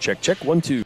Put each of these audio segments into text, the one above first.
Check, check, 1, 2.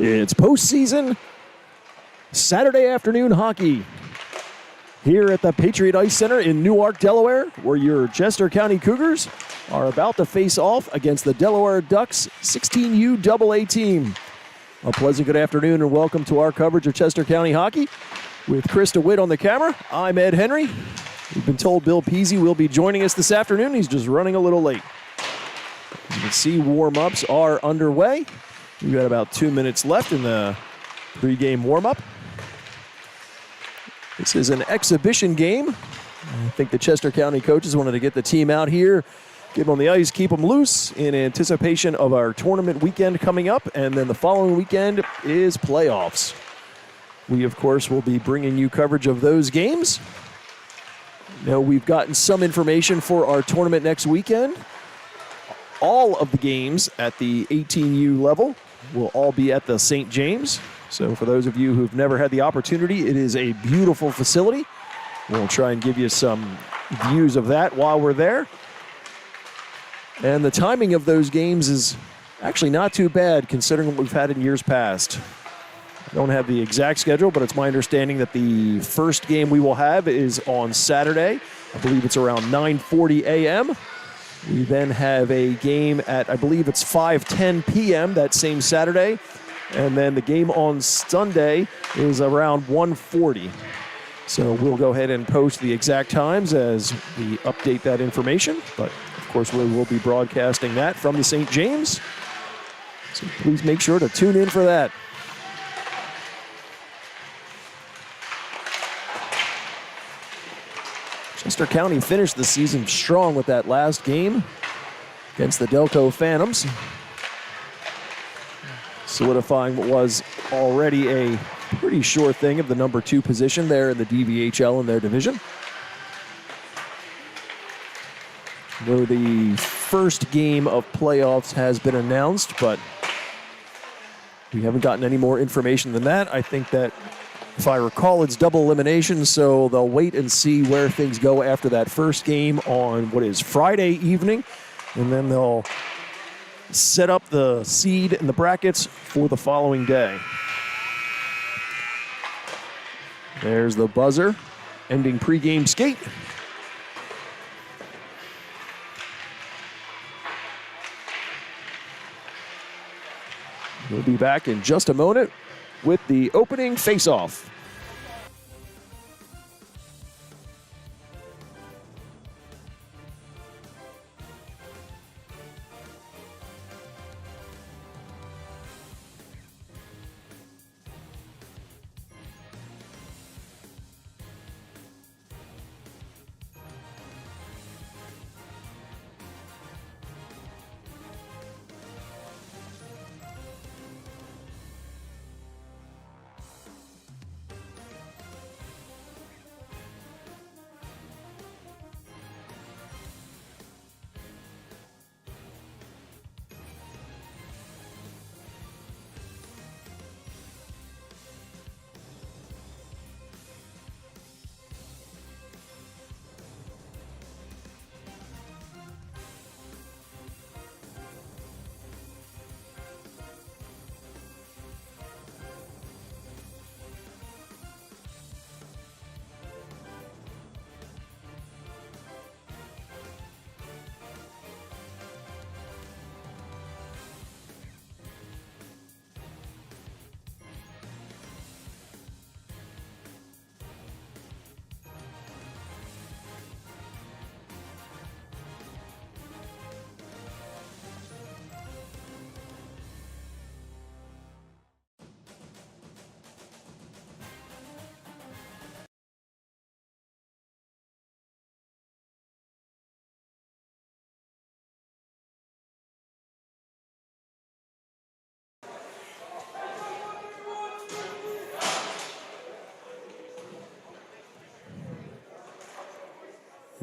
It's postseason Saturday afternoon hockey here at the Patriot Ice Center in Newark, Delaware, where your Chester County Cougars are about to face off against the Delaware Ducks 16U AA team. A pleasant good afternoon and welcome to our coverage of Chester County hockey. With Chris DeWitt on the camera, I'm Ed Henry. We've been told Bill Peasy will be joining us this afternoon. He's just running a little late. You can see warm-ups are underway. We've got about 2 minutes left in the pregame warm-up. This is an exhibition game. I think the Chester County coaches wanted to get the team out here, get them on the ice, keep them loose in anticipation of our tournament weekend coming up, and then the following weekend is playoffs. We, of course, will be bringing you coverage of those games. Now, we've gotten some information for our tournament next weekend. All of the games at the 18U level will all be at the St. James. So for those of you who've never had the opportunity, it is a beautiful facility. We'll try and give you some views of that while we're there. And the timing of those games is actually not too bad considering what we've had in years past. I don't have the exact schedule, but it's my understanding that the first game we will have is on Saturday. I believe it's around 9:40 a.m. We then have a game at, I believe it's 5:10 p.m. that same Saturday. And then the game on Sunday is around 1:40. So we'll go ahead and post the exact times as we update that information. But, of course, we will be broadcasting that from the St. James. So please make sure to tune in for that. Chester County finished the season strong with that last game against the Delco Phantoms, solidifying what was already a pretty sure thing of the number 2 position there in the DVHL in their division. Though the first game of playoffs has been announced, but we haven't gotten any more information than that. I think that, if I recall, it's double elimination, so they'll wait and see where things go after that first game on what is Friday evening, and then they'll set up the seed and the brackets for the following day. There's the buzzer, ending pregame skate. We'll be back in just a moment with the opening face-off.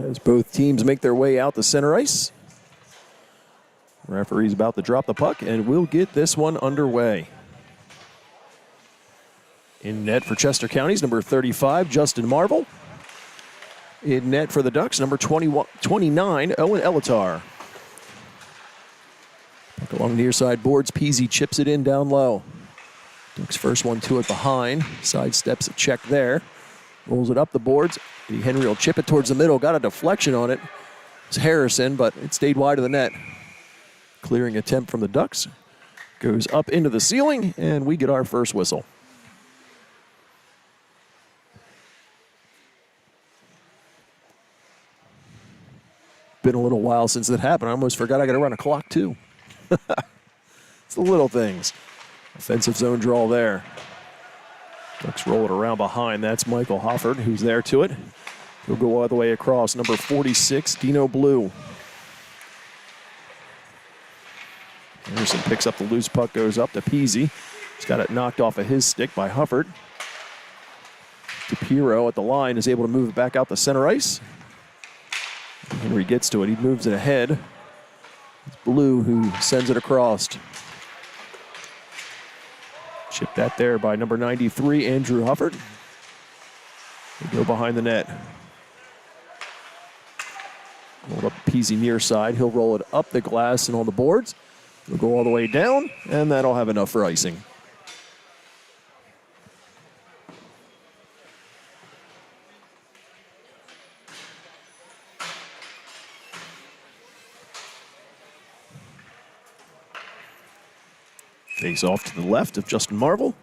As both teams make their way out the center ice. Referee's about to drop the puck, and we'll get this one underway. In net for Chester County's number 35, Justin Marvel. In net for the Ducks, number 29, Owen Elatar. Puck along the near side boards, Peasy chips it in down low. Ducks first one to it behind. Sidesteps a check there. Rolls it up the boards. Eddie Henry will chip it towards the middle. Got a deflection on it. It's Harrison, but it stayed wide of the net. Clearing attempt from the Ducks. Goes up into the ceiling, and we get our first whistle. Been a little while since that happened. I almost forgot I got to run a clock, too. It's the little things. Offensive zone draw there. Ducks roll it around behind. That's Michael Hofford, who's there to it. He'll go all the way across. Number 46, Dino Blue. Anderson picks up the loose puck, goes up to Peasy. He's got it knocked off of his stick by Hufford. DePiro at the line is able to move it back out the center ice. Henry gets to it. He moves it ahead. It's Blue who sends it across. Chipped that there by number 93, Andrew Hufford. They go behind the net. Rolled up Peasy near side. He'll roll it up the glass and on the boards. It'll go all the way down, and that'll have enough for icing. Face off to the left of Justin Marvel.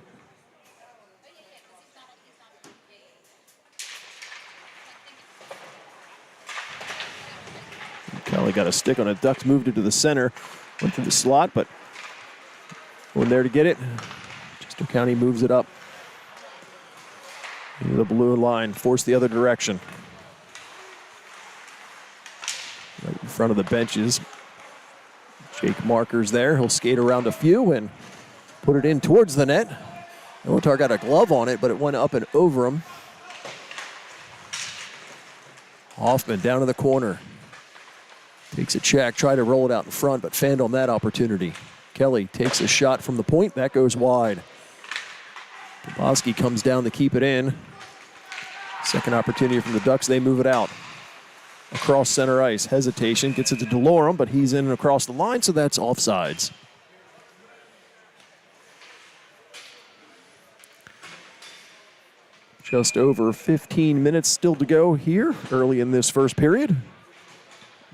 Kelly got a stick on it. Ducks moved it to the center. Went through the slot, but going there to get it. Chester County moves it up. Into the blue line, force the other direction. Right in front of the benches. Jake Marker's there. He'll skate around a few and put it in towards the net. Notar got a glove on it, but it went up and over him. Hoffman down to the corner. Takes a check, try to roll it out in front, but fanned on that opportunity. Kelly takes a shot from the point. That goes wide. Boboski comes down to keep it in. Second opportunity from the Ducks. They move it out. Across center ice. Hesitation. Gets it to DeLorme, but he's in and across the line, so that's offsides. Just over 15 minutes still to go here early in this first period.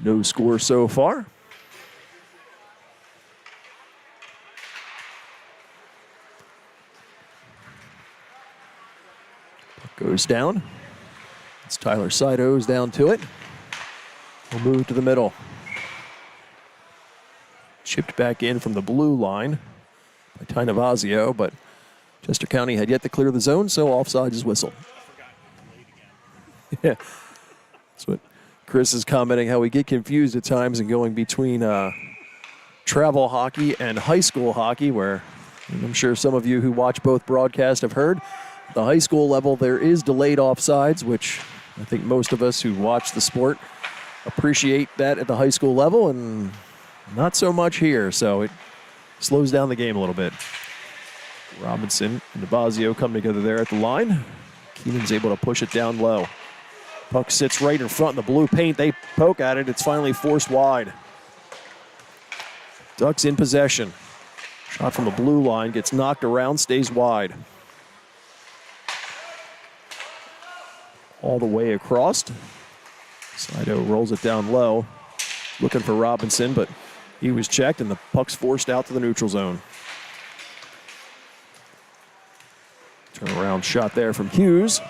No score so far. Goes down. It's Tyler Sido's down to it. We'll move to the middle. Chipped back in from the blue line by Tainavazio, but Chester County had yet to clear the zone, so offside is whistled. Yeah, that's what Chris is commenting, how we get confused at times in going between travel hockey and high school hockey, where I'm sure some of you who watch both broadcasts have heard. The high school level, there is delayed offsides, which I think most of us who watch the sport appreciate that at the high school level, and not so much here, so it slows down the game a little bit. Robinson and Nabazio come together there at the line. Keenan's able to push it down low. Puck sits right in front in the blue paint. They poke at it. It's finally forced wide. Ducks in possession. Shot from the blue line. Gets knocked around. Stays wide. All the way across. Sido rolls it down low. Looking for Robinson, but he was checked, and the puck's forced out to the neutral zone. Turnaround shot there from Hughes.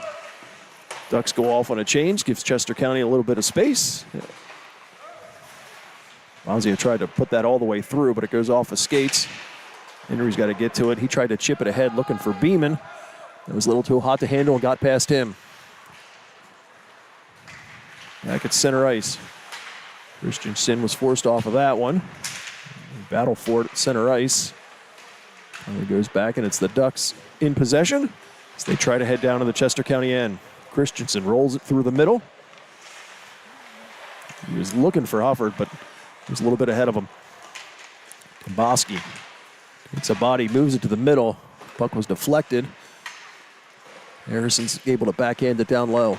Ducks go off on a change, gives Chester County a little bit of space. Mazia tried to put that all the way through, but it goes off of skates. Henry's got to get to it. He tried to chip it ahead looking for Beeman. It was a little too hot to handle and got past him. Back at center ice. Christensen was forced off of that one. Battle for it at center ice. Finally goes back, and it's the Ducks in possession as they try to head down to the Chester County end. Christensen rolls it through the middle. He was looking for Hufford, but he was a little bit ahead of him. Boboski takes a body, moves it to the middle. Puck was deflected. Harrison's able to backhand it down low.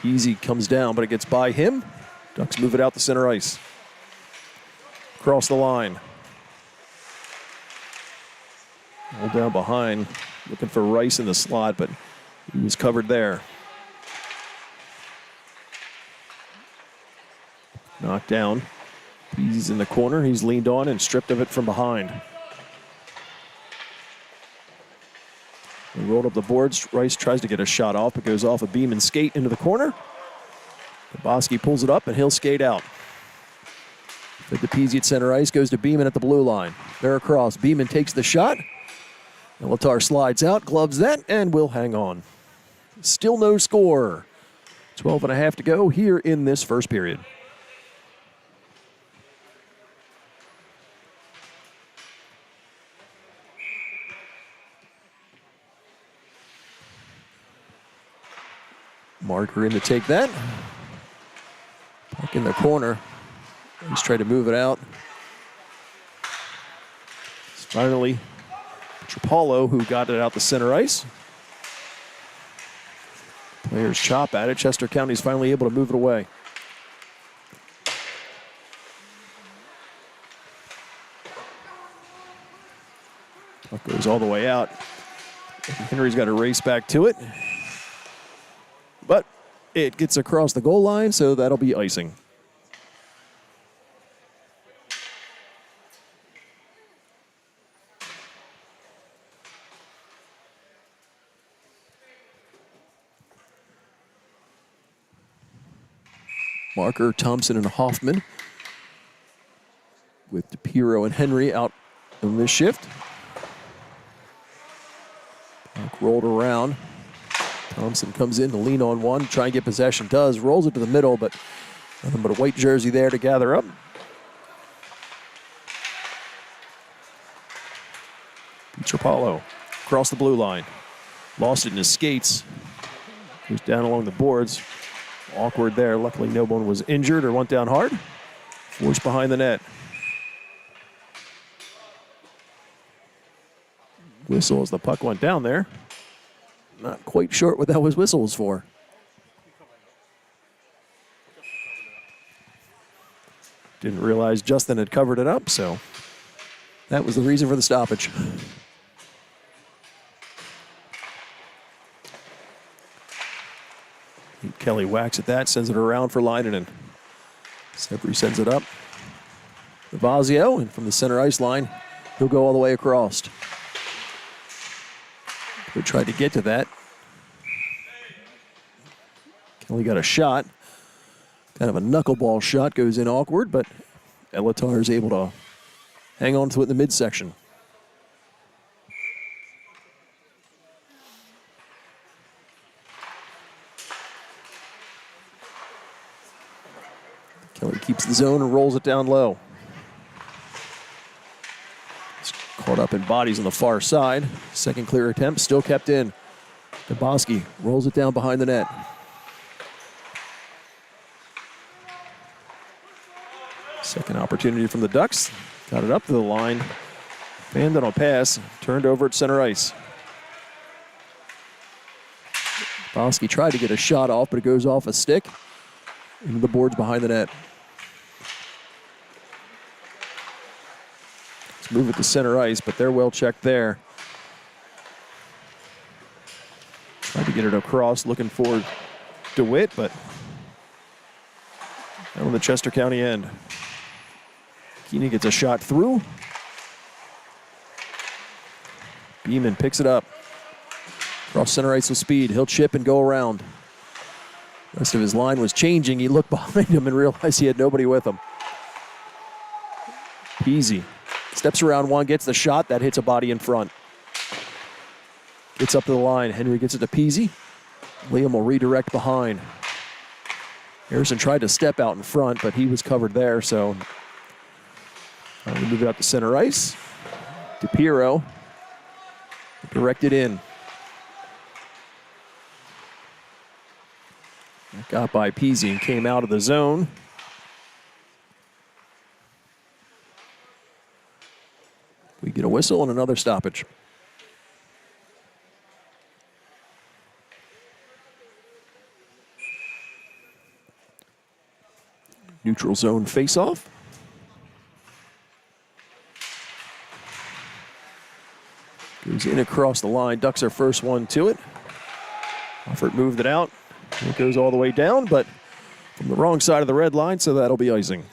Easy comes down, but it gets by him. Ducks move it out to center ice. Across the line. All down behind, looking for Rice in the slot, but he was covered there. Knocked down. He's in the corner. He's leaned on and stripped of it from behind. He rolled up the boards. Rice tries to get a shot off. It goes off a beam and skate into the corner. Boski pulls it up and he'll skate out. But the Peasy at center ice goes to Beeman at the blue line. They're across. Beeman takes the shot. And Latar slides out, gloves that, and will hang on. Still no score. 12 and a half to go here in this first period. Marker in to take that. Back in the corner. He's trying to move it out. It's finally Trapalo who got it out the center ice. Players chop at it. Chester County's finally able to move it away. Puck goes all the way out. Henry's got to race back to it. But it gets across the goal line, so that'll be icing. Marker, Thompson, and Hoffman with DePiro and Henry out on this shift. Puck rolled around. Thompson comes in to lean on one, try and get possession. Does, rolls it to the middle, but nothing but a white jersey there to gather up. Trapalo across the blue line. Lost it in his skates. Goes down along the boards. Awkward there. Luckily, no one was injured or went down hard. Forced behind the net. Whistle as the puck went down there. Not quite sure what that whistle was for. Didn't realize Justin had covered it up, so that was the reason for the stoppage. Kelly whacks at that, sends it around for Leinonen. Sebri sends it up. Ravazio, and from the center ice line, he'll go all the way across. They tried to get to that. Kelly got a shot. Kind of a knuckleball shot, goes in awkward, but Elatar is able to hang on to it in the midsection. Kelly keeps the zone and rolls it down low. It's caught up in bodies on the far side. Second clear attempt, still kept in. Boski rolls it down behind the net. Second opportunity from the Ducks. Got it up to the line. Fanned on a pass, turned over at center ice. Boski tried to get a shot off, but it goes off a stick into the boards behind the net. Let's move it to center ice, but they're well checked there. Tried to get it across, looking for DeWitt, but down on the Chester County end. Keeney gets a shot through. Beeman picks it up. Cross center ice with speed. He'll chip and go around. The rest of his line was changing. He looked behind him and realized he had nobody with him. Peasy steps around one, gets the shot. That hits a body in front. Gets up to the line. Henry gets it to Peasy. Liam will redirect behind. Harrison tried to step out in front, but he was covered there, so we move it out to center ice. DePiro directed in. Got by Peasy and came out of the zone. We get a whistle and another stoppage. Neutral zone face-off. Goes in across the line. Ducks are first one to it. Hoffert moved it out. It goes all the way down, but from the wrong side of the red line, so that'll be icing.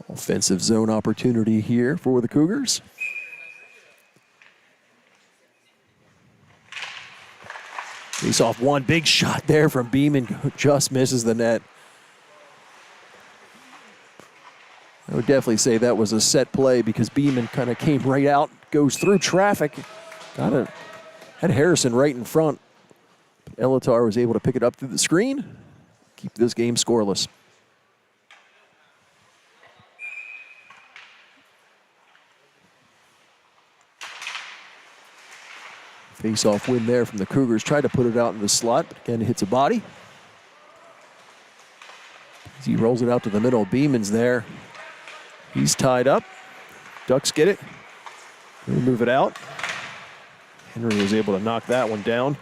Offensive zone opportunity here for the Cougars. Face off one, big shot there from Beeman, just misses the net. I would definitely say that was a set play because Beeman kind of came right out, goes through traffic, had Harrison right in front. But Elatar was able to pick it up through the screen, keep this game scoreless. Face-off win there from the Cougars. Tried to put it out in the slot, but again, hits a body. As he rolls it out to the middle, Beeman's there. He's tied up. Ducks get it. They move it out. Henry was able to knock that one down.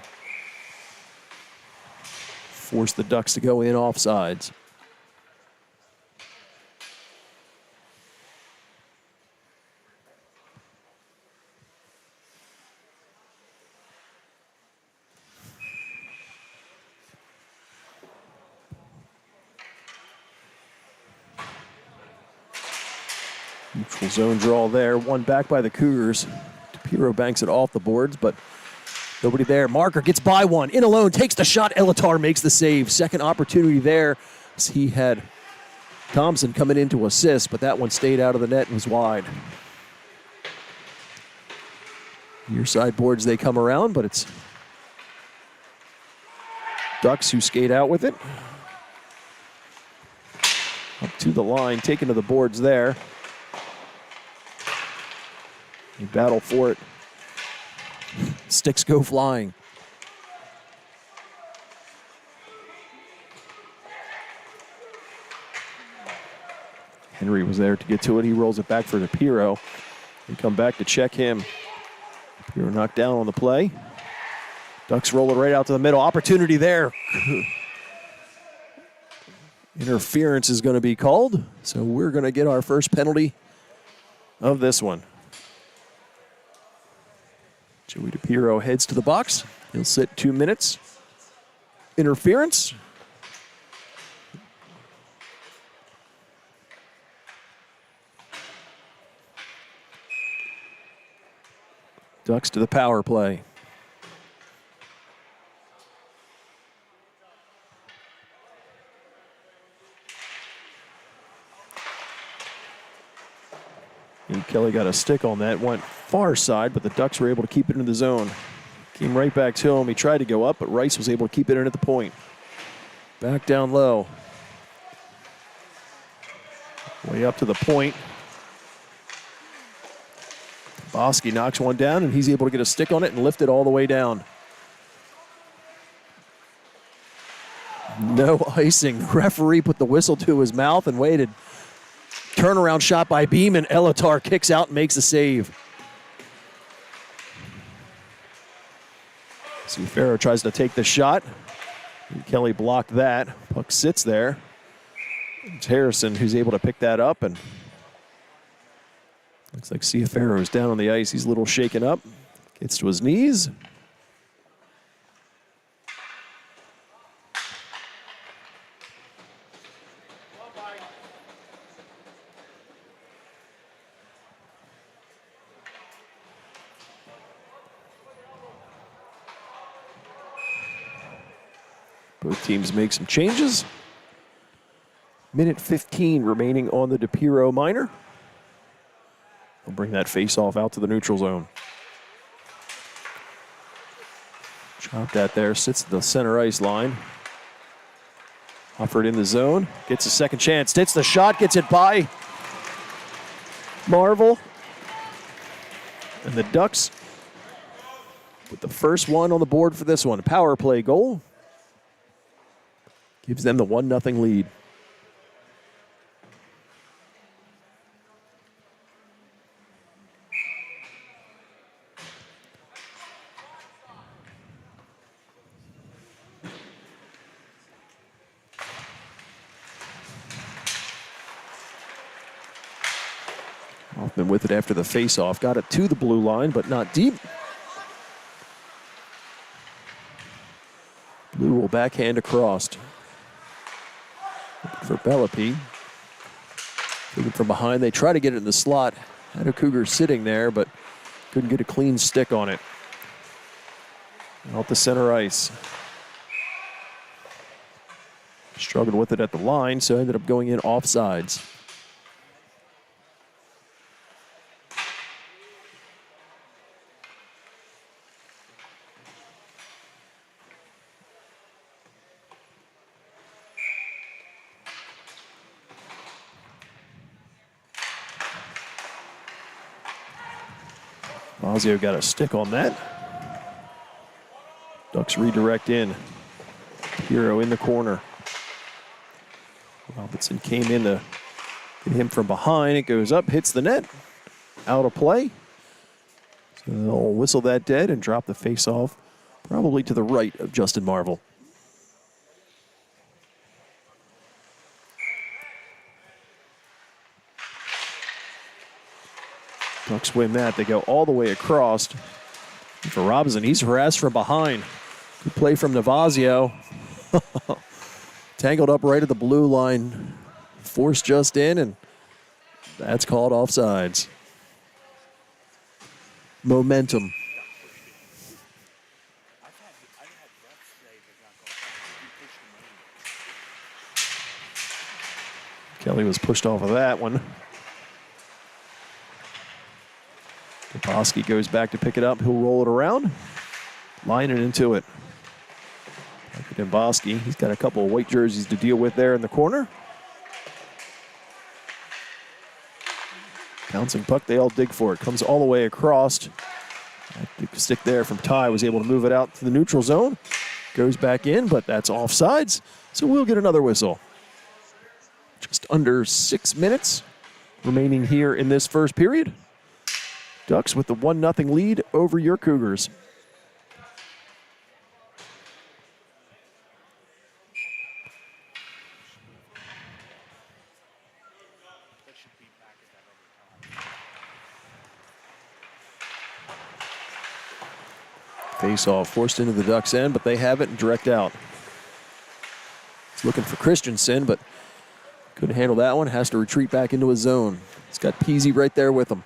Force the Ducks to go in offsides. Neutral zone draw there. One back by the Cougars. DePiro banks it off the boards, but nobody there. Marker gets by one. In alone, takes the shot. Elatar makes the save. Second opportunity there as he had Thompson coming in to assist, but that one stayed out of the net and was wide. Near side boards, they come around, but it's Ducks who skate out with it. Up to the line, taken to the boards there. You battle for it. Sticks go flying. Henry was there to get to it. He rolls it back for DePiro. They come back to check him. DePiro knocked down on the play. Ducks roll it right out to the middle. Opportunity there. Interference is going to be called, so we're going to get our first penalty of this one. Joey DePiro heads to the box. He'll sit 2 minutes. Interference. Ducks to the power play. And Kelly got a stick on that, went far side, but the Ducks were able to keep it in the zone. Came right back to him. He tried to go up, but Rice was able to keep it in at the point. Back down low. Way up to the point. Bosky knocks one down, and he's able to get a stick on it and lift it all the way down. No icing. The referee put the whistle to his mouth and waited. Turnaround shot by Beeman. Elatar kicks out and makes a save. Farrow tries to take the shot. Kelly blocked that. Puck sits there. It's Harrison who's able to pick that up, and looks like Farrow is down on the ice. He's a little shaken up. Gets to his knees. Both teams make some changes. Minute 15 remaining on the DePiro minor. We'll bring that face-off out to the neutral zone. Chopped that there, sits at the center ice line. Offered in the zone, gets a second chance, hits the shot, gets it by Marvel. And the Ducks with the first one on the board for this one. A power play goal. Gives them the 1-0 lead. Hoffman with it after the face-off. Got it to the blue line, but not deep. Blue will backhand across. Looking for Bellapi. Looking from behind. They try to get it in the slot. Had a Cougar sitting there, but couldn't get a clean stick on it. Out the center ice. Struggled with it at the line, so ended up going in offsides. Mazio got a stick on that. Ducks redirect in. Hero in the corner. Robinson came in to get him from behind. It goes up, hits the net. Out of play. So they'll whistle that dead and drop the face-off probably to the right of Justin Marvel. Ducks win that. They go all the way across. And for Robinson, he's harassed from behind. Good play from Navazio. Tangled up right at the blue line. Forced just in, and that's called offsides. Momentum. Kelly was pushed off of that one. Bosky goes back to pick it up. He'll roll it around. Line it into it. Bosky, he's got a couple of white jerseys to deal with there in the corner. Bouncing puck, they all dig for it. Comes all the way across. That stick there from Ty was able to move it out to the neutral zone. Goes back in, but that's offsides. So we'll get another whistle. Just under 6 minutes remaining here in this first period. Ducks with the 1-0 lead over your Cougars. Face-off forced into the Ducks' end, but they have it and direct out. It's looking for Christensen, but couldn't handle that one. Has to retreat back into his zone. He's got Peasy right there with him.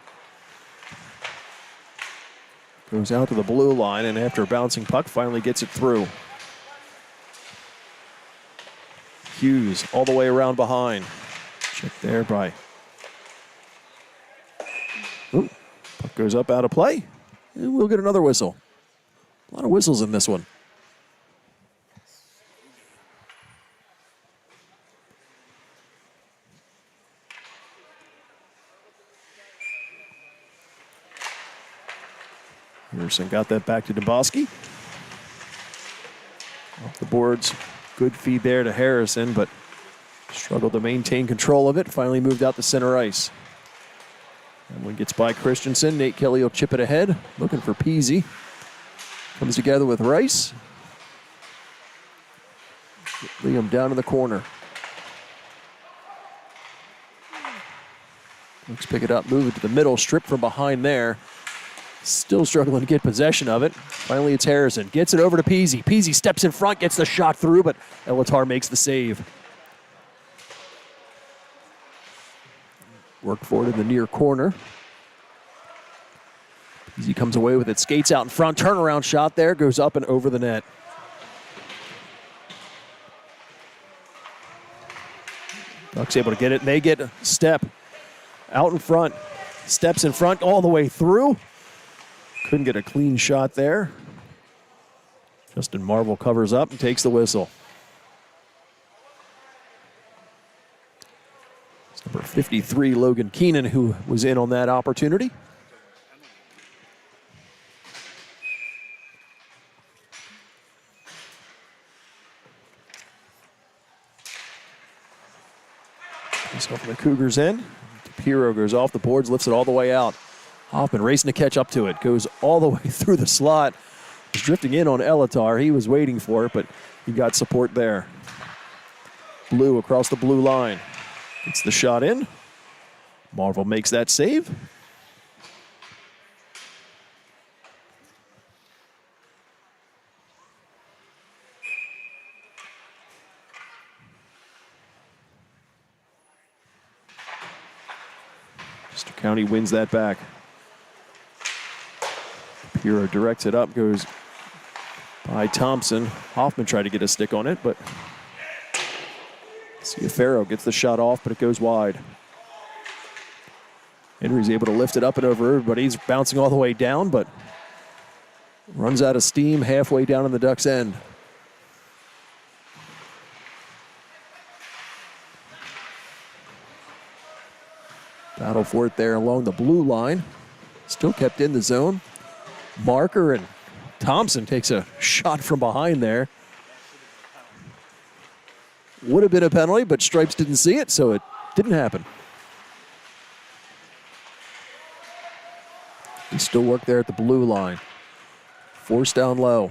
Goes out to the blue line, and after a bouncing puck, finally gets it through. Hughes all the way around behind. Check there by. Ooh, puck goes up out of play, and we'll get another whistle. A lot of whistles in this one. Anderson got that back to Dembowski. Off the boards. Good feed there to Harrison, but struggled to maintain control of it. Finally moved out to center ice. And when it gets by Christensen, Nate Kelly will chip it ahead. Looking for Peasy. Comes together with Rice. Liam down in the corner. Let's pick it up, move it to the middle, strip from behind there. Still struggling to get possession of it. Finally, it's Harrison. Gets it over to Peasy. Peasy steps in front, gets the shot through, but Elatar makes the save. Work forward in the near corner. Peasy comes away with it, skates out in front, turnaround shot there, goes up and over the net. Ducks able to get it, and they get a step out in front. Steps in front all the way through. Couldn't get a clean shot there. Justin Marvel covers up and takes the whistle. It's number 53, Logan Keenan, who was in on that opportunity. He's helping the Cougars in. Piro goes off the boards, lifts it all the way out. Hoffman racing to catch up to it. Goes all the way through the slot. He's drifting in on Elatar. He was waiting for it, but he got support there. Blue across the blue line. Gets the shot in. Marvel makes that save. Chester County wins that back. Piro directs it up, goes by Thompson. Hoffman tried to get a stick on it, but Ciaferro gets the shot off, but it goes wide. Henry's able to lift it up and over everybody. He's bouncing all the way down, but runs out of steam halfway down in the Ducks' end. Battle for it there along the blue line. Still kept in the zone. Marker and Thompson takes a shot from behind there. Would have been a penalty, but Stripes didn't see it, so it didn't happen. He still work there at the blue line. Forced down low.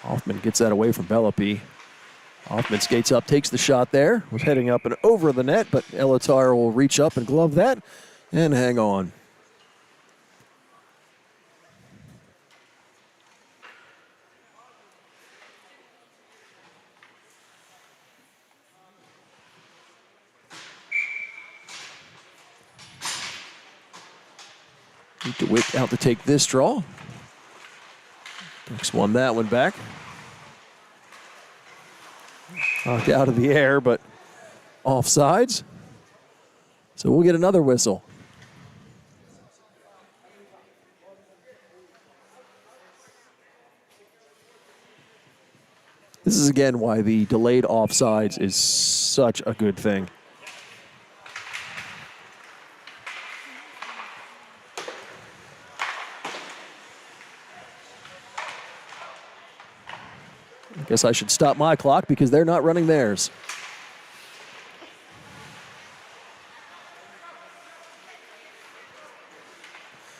Hoffman gets that away from Bellapi. Hoffman skates up, takes the shot there. Was heading up and over the net, but Elatar will reach up and glove that and hang on. DeWitt out to take this draw. Ducks won that one back. Knocked out of the air, but offsides. So we'll get another whistle. This is again why the delayed offsides is such a good thing. I guess I should stop my clock because they're not running theirs.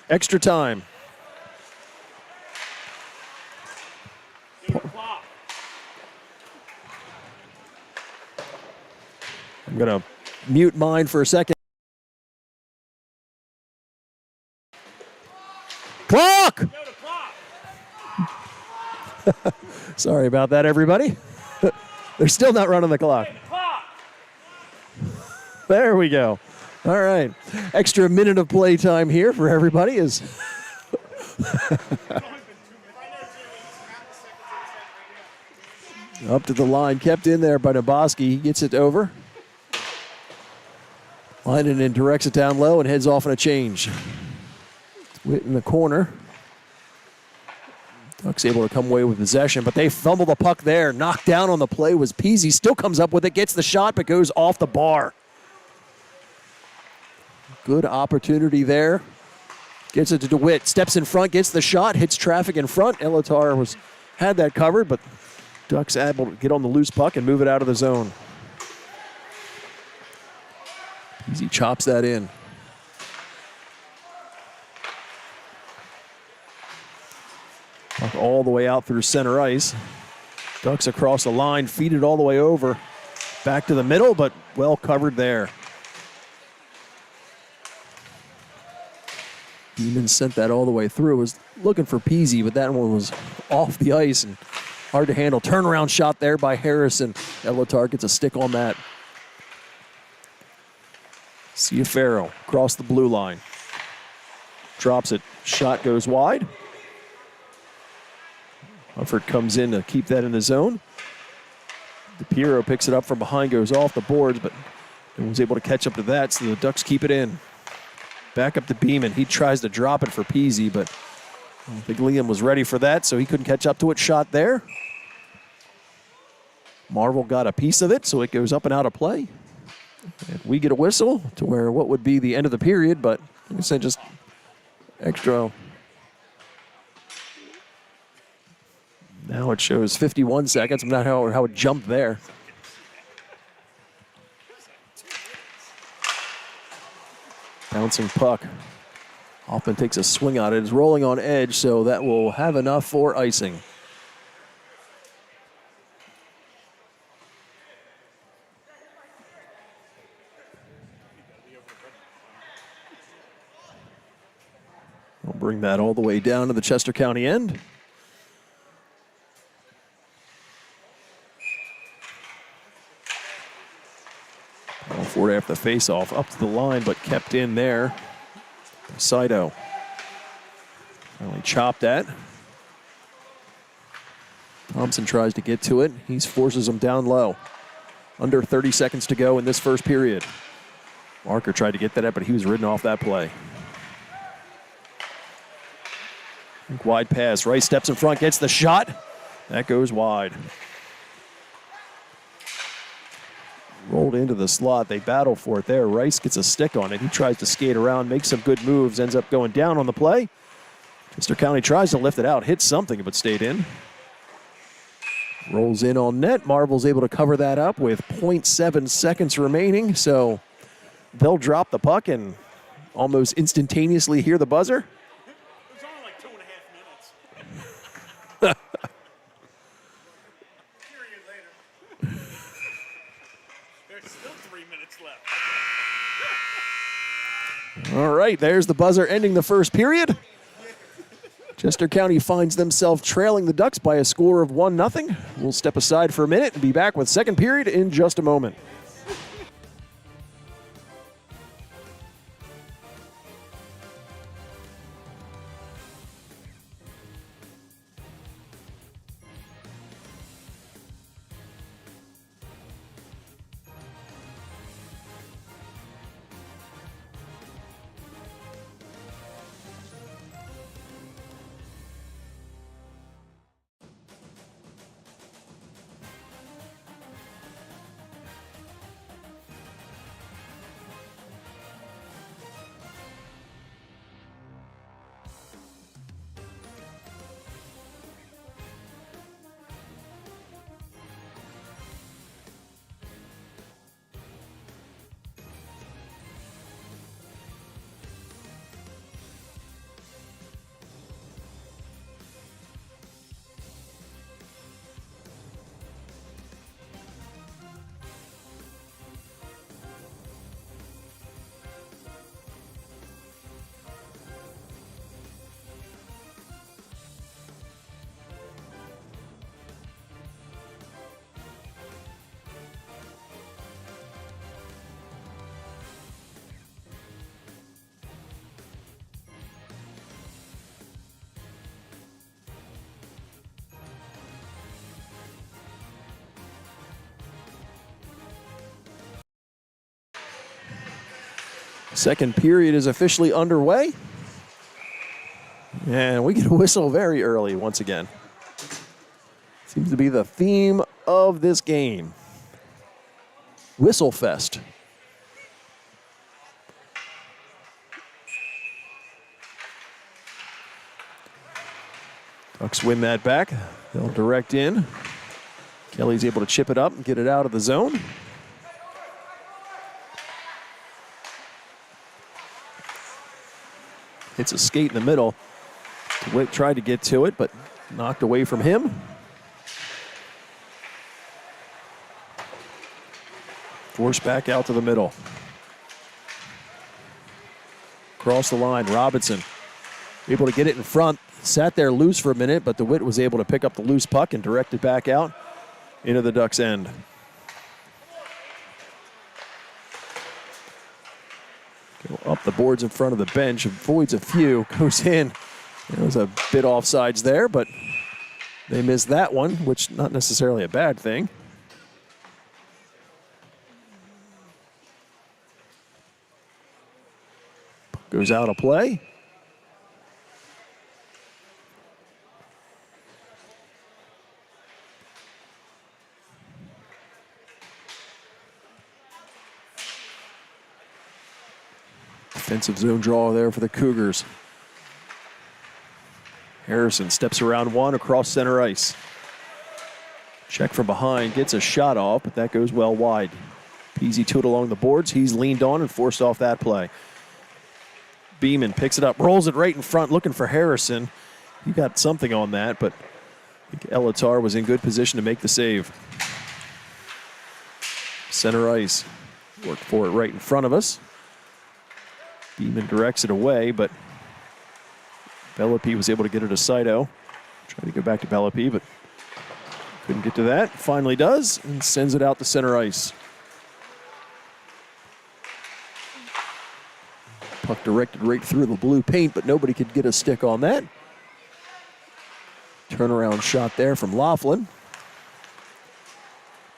Extra time. I'm going to mute mine for a second. Clock! Sorry about that, everybody. They're still not running the clock. There we go. All right. Extra minute of play time here for everybody is. Up to the line, kept in there by Naboski. He gets it over. Leinen directs it down low and heads off on a change. Witt in the corner. Ducks able to come away with possession, but they fumble the puck there. Knocked down on the play was Peasy. Still comes up with it, gets the shot, but goes off the bar. Good opportunity there. Gets it to DeWitt. Steps in front, gets the shot, hits traffic in front. Elatar had that covered, but Ducks able to get on the loose puck and move it out of the zone. Peasy chops that in. Puck all the way out through center ice. Ducks across the line, feed it all the way over. Back to the middle, but well covered there. Beeman sent that all the way through. Was looking for Peasy, but that one was off the ice and hard to handle. Turnaround shot there by Harrison. Elatar gets a stick on that. Ciaferro across the blue line. Drops it. Shot goes wide. Hufford comes in to keep that in the zone. DePiero picks it up from behind, goes off the boards, but no one's able to catch up to that, so the Ducks keep it in. Back up to Beeman. He tries to drop it for Peasy, but I don't think Liam was ready for that, so he couldn't catch up to it. Shot there. Marvel got a piece of it, so it goes up and out of play. And we get a whistle to where what would be the end of the period, but like I said, just extra. Now it shows 51 seconds. I'm not sure how it jumped there. Bouncing puck. Hoffman takes a swing on it. It's rolling on edge, so that will have enough for icing. Bring that all the way down to the Chester County end. All forward after the face-off, up to the line, but kept in there. Saito finally chopped that. Thompson tries to get to it. He forces him down low. Under 30 seconds to go in this first period. Marker tried to get that up, but he was ridden off that play. Wide pass. Rice steps in front, gets the shot. That goes wide. Rolled into the slot. They battle for it there. Rice gets a stick on it. He tries to skate around, makes some good moves, ends up going down on the play. Chester County tries to lift it out, hits something, but stayed in. Rolls in on net. Marvel's able to cover that up with 0.7 seconds remaining, so they'll drop the puck and almost instantaneously hear the buzzer. It was only like 2.5 minutes. Period later. There's still 3 minutes left. All right, there's the buzzer ending the first period. Chester County finds themselves trailing the Ducks by a score of 1-0. We'll step aside for a minute and be back with second period in just a moment. Second period is officially underway. And we get a whistle very early once again. Seems to be the theme of this game. Whistle Fest. Ducks win that back. They'll direct in. Kelly's able to chip it up and get it out of the zone. Hits a skate in the middle. Witt tried to get to it, but knocked away from him. Forced back out to the middle. Across the line, Robinson able to get it in front. Sat there loose for a minute, but DeWitt was able to pick up the loose puck and direct it back out into the Ducks' end. Go up the boards in front of the bench, avoids a few, goes in. There was a bit offsides there, but they missed that one, which not necessarily a bad thing. Goes out of play. Defensive zone draw there for the Cougars. Harrison steps around one across center ice. Check from behind, gets a shot off, but that goes well wide. Peasy to it along the boards. He's leaned on and forced off that play. Beeman picks it up, rolls it right in front, looking for Harrison. He got something on that, but I think Elatar was in good position to make the save. Center ice. Worked for it right in front of us. Beeman directs it away, but Bellapi was able to get it to Saito. Tried to go back to Bellapi, but couldn't get to that. Finally does, and sends it out to center ice. Puck directed right through the blue paint, but nobody could get a stick on that. Turnaround shot there from Laughlin.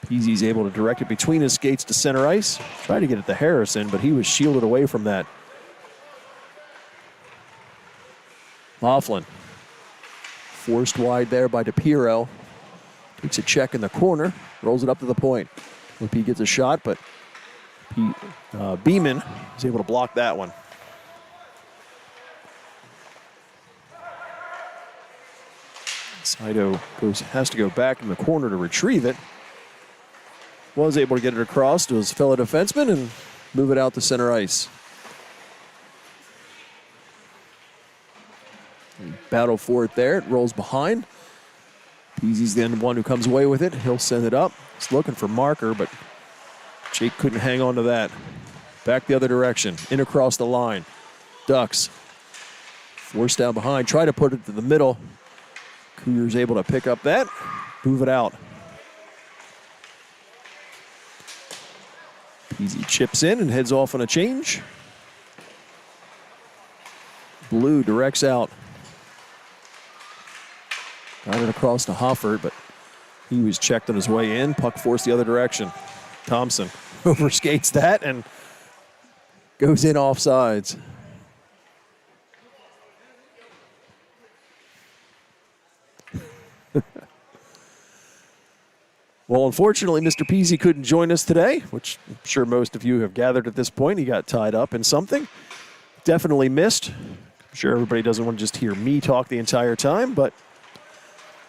Peasy's able to direct it between his skates to center ice. Tried to get it to Harrison, but he was shielded away from that. Laughlin forced wide there by DePiero. Takes a check in the corner, rolls it up to the point. He gets a shot, but Beeman is able to block that one. Saito has to go back in the corner to retrieve it. Was able to get it across to his fellow defenseman and move it out to center ice. Battle for it there. It rolls behind. Peasy's the one who comes away with it. He'll send it up. He's looking for Marker, but Jake couldn't hang on to that. Back the other direction. In across the line. Ducks. Forced down behind. Try to put it to the middle. Cougars able to pick up that. Move it out. Peasy chips in and heads off on a change. Blue directs out. Got it across to Hoffert, but he was checked on his way in. Puck forced the other direction. Thompson overskates that and goes in offsides. Well, unfortunately, Mr. Peasy couldn't join us today, which I'm sure most of you have gathered at this point. He got tied up in something. Definitely missed. I'm sure everybody doesn't want to just hear me talk the entire time, but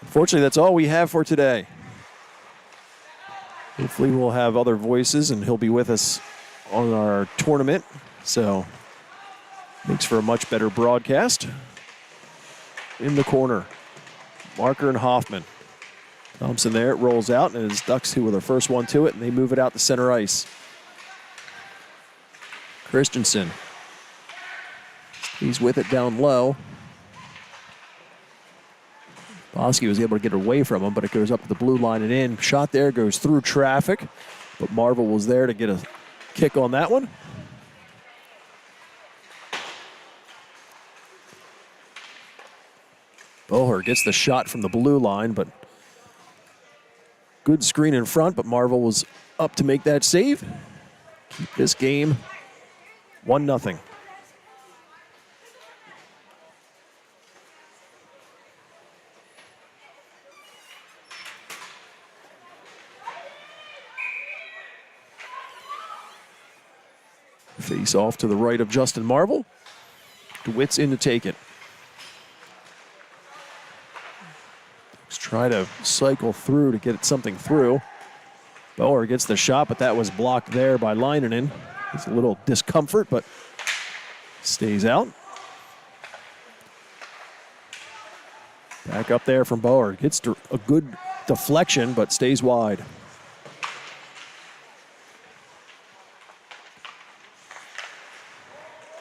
unfortunately, that's all we have for today. Hopefully, we'll have other voices, and he'll be with us on our tournament, so makes for a much better broadcast. In the corner, Marker and Hoffman. Thompson there, it rolls out, and it's Ducks who were the first one to it, and they move it out to center ice. Christensen. He's with it down low. Bosky was able to get away from him, but it goes up to the blue line and in. Shot there, goes through traffic, but Marvel was there to get a kick on that one. Boher gets the shot from the blue line, but good screen in front, but Marvel was up to make that save. Keep this game 1-0. Face off to the right of Justin Marvel. DeWitt's in to take it. Let's try to cycle through to get something through. Boer gets the shot, but that was blocked there by Leinonen. It's a little discomfort, but stays out. Back up there from Boer. Gets a good deflection, but stays wide.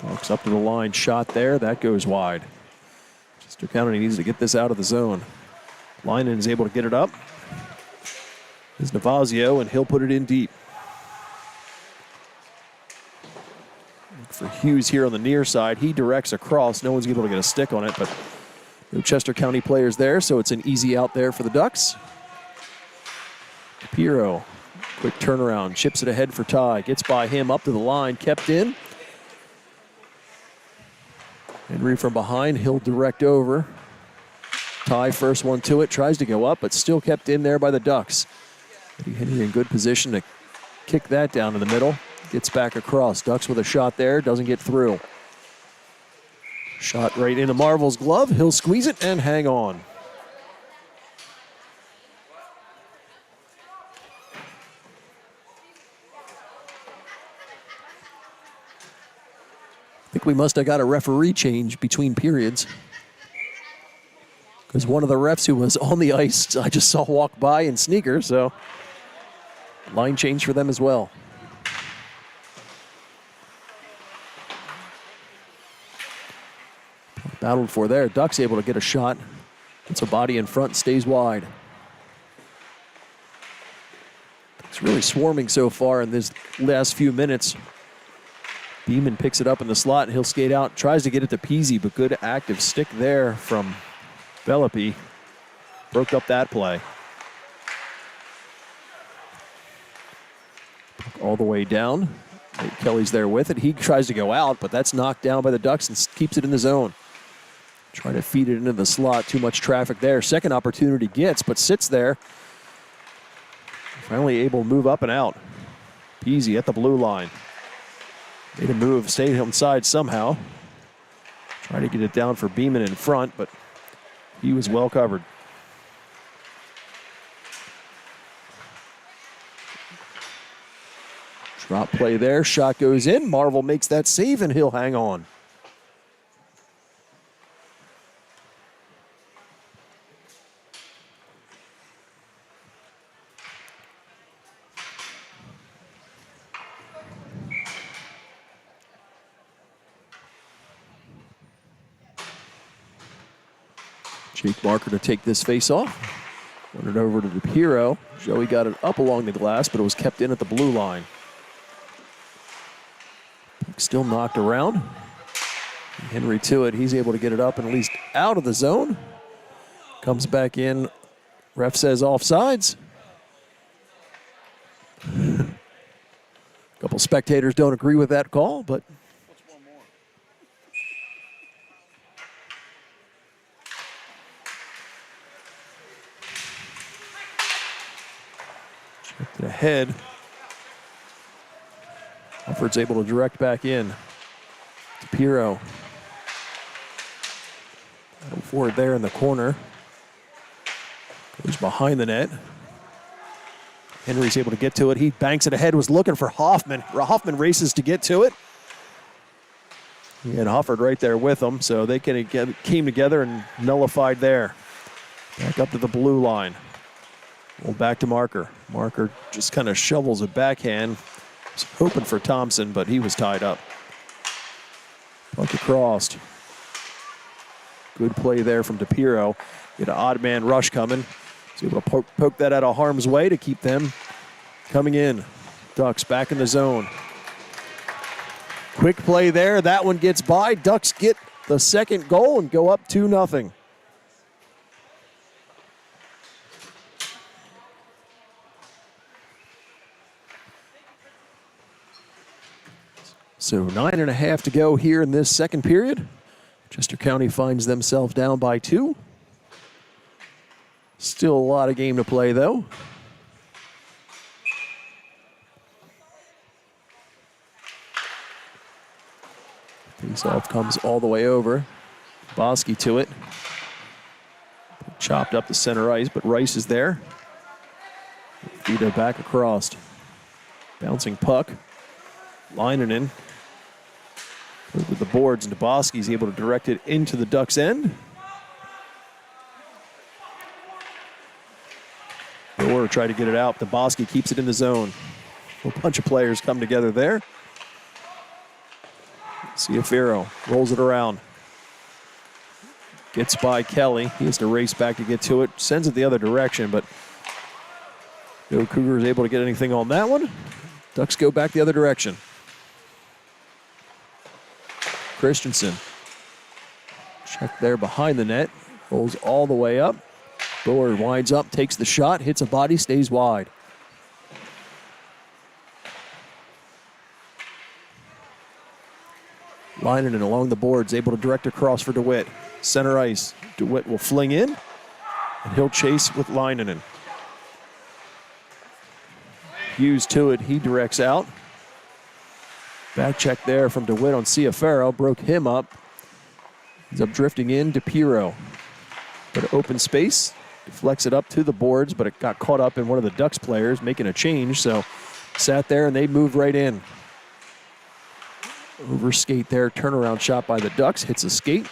Walks up to the line, shot there. That goes wide. Chester County needs to get this out of the zone. Leinonen is able to get it up. Is Navazio, and he'll put it in deep. Look for Hughes here on the near side. He directs across. No one's able to get a stick on it, but no Chester County players there, so it's an easy out there for the Ducks. Piero, quick turnaround, chips it ahead for Ty. Gets by him up to the line, kept in. Henry from behind, he'll direct over. Ty, first one to it, tries to go up, but still kept in there by the Ducks. Henry in good position to kick that down in the middle. Gets back across. Ducks with a shot there, doesn't get through. Shot right into Marvel's glove. He'll squeeze it and hang on. I think we must have got a referee change between periods, because one of the refs who was on the ice I just saw walk by in sneakers, so line change for them as well. Battled for there. Ducks able to get a shot. Gets a body in front, stays wide. It's really swarming so far in this last few minutes. Beeman picks it up in the slot, and he'll skate out. Tries to get it to Peasy, but good active stick there from Bellapi. Broke up that play. All the way down. Kelly's there with it. He tries to go out, but that's knocked down by the Ducks and keeps it in the zone. Trying to feed it into the slot. Too much traffic there. Second opportunity gets, but sits there. Finally able to move up and out. Peasy at the blue line. Made a move, stayed inside somehow. Tried to get it down for Beeman in front, but he was well covered. Drop play there, shot goes in. Marvel makes that save, and he'll hang on. Jake Barker to take this face off. Run it over to DePiro. Joey got it up along the glass, but it was kept in at the blue line. Still knocked around. Henry to it. He's able to get it up and at least out of the zone. Comes back in. Ref says offsides. A couple spectators don't agree with that call, but What's one more? checked it ahead. Alford's able to direct back in. DePiro. Forward there in the corner. Goes behind the net. Henry's able to get to it. He banks it ahead, was looking for Hoffman. Hoffman races to get to it. And Hofford right there with him, so they came together and nullified there. Back up to the blue line. Well, back to Marker. Marker just kind of shovels a backhand. Was hoping for Thompson, but he was tied up. Puck across. Good play there from DePiro. Get an odd man rush coming. He's able to poke that out of harm's way to keep them coming in. Ducks back in the zone. Quick play there. That one gets by. Ducks get the second goal and go up 2-0. So 9.5 to go here in this second period. Chester County finds themselves down by 2. Still a lot of game to play, though. Face-off comes all the way over. Bosky to it. Chopped up the center ice, but Rice is there. Feed it back across. Bouncing puck. Leinenen with the boards, and Dubosky's able to direct it into the Ducks' end. Or try to get it out. Dubosky keeps it in the zone. A bunch of players come together there. Ciafero rolls it around. Gets by Kelly. He has to race back to get to it. Sends it the other direction, but no Cougar is able to get anything on that one. Ducks go back the other direction. Christensen. Check there behind the net. Rolls all the way up. Boer winds up, takes the shot, hits a body, stays wide. Leinenen along the boards, able to direct across for DeWitt. Center ice. DeWitt will fling in, and he'll chase with Leinenen. Hughes to it, he directs out. Back check there from DeWitt on Ciafero, broke him up. He's up drifting in to Piro. But open space, deflects it up to the boards, but it got caught up in one of the Ducks players making a change, so sat there and they moved right in. Over skate there, turnaround shot by the Ducks, hits a skate.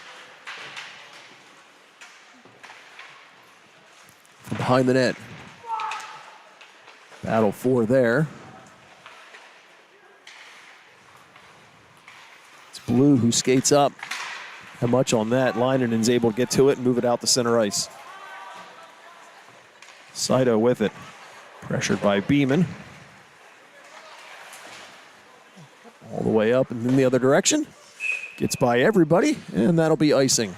From behind the net. Battle for there. It's Blue who skates up. how much on that. Leinenen's able to get to it and move it out to center ice. Saito with it. Pressured by Beeman. All the way up and in the other direction. Gets by everybody, and that'll be icing.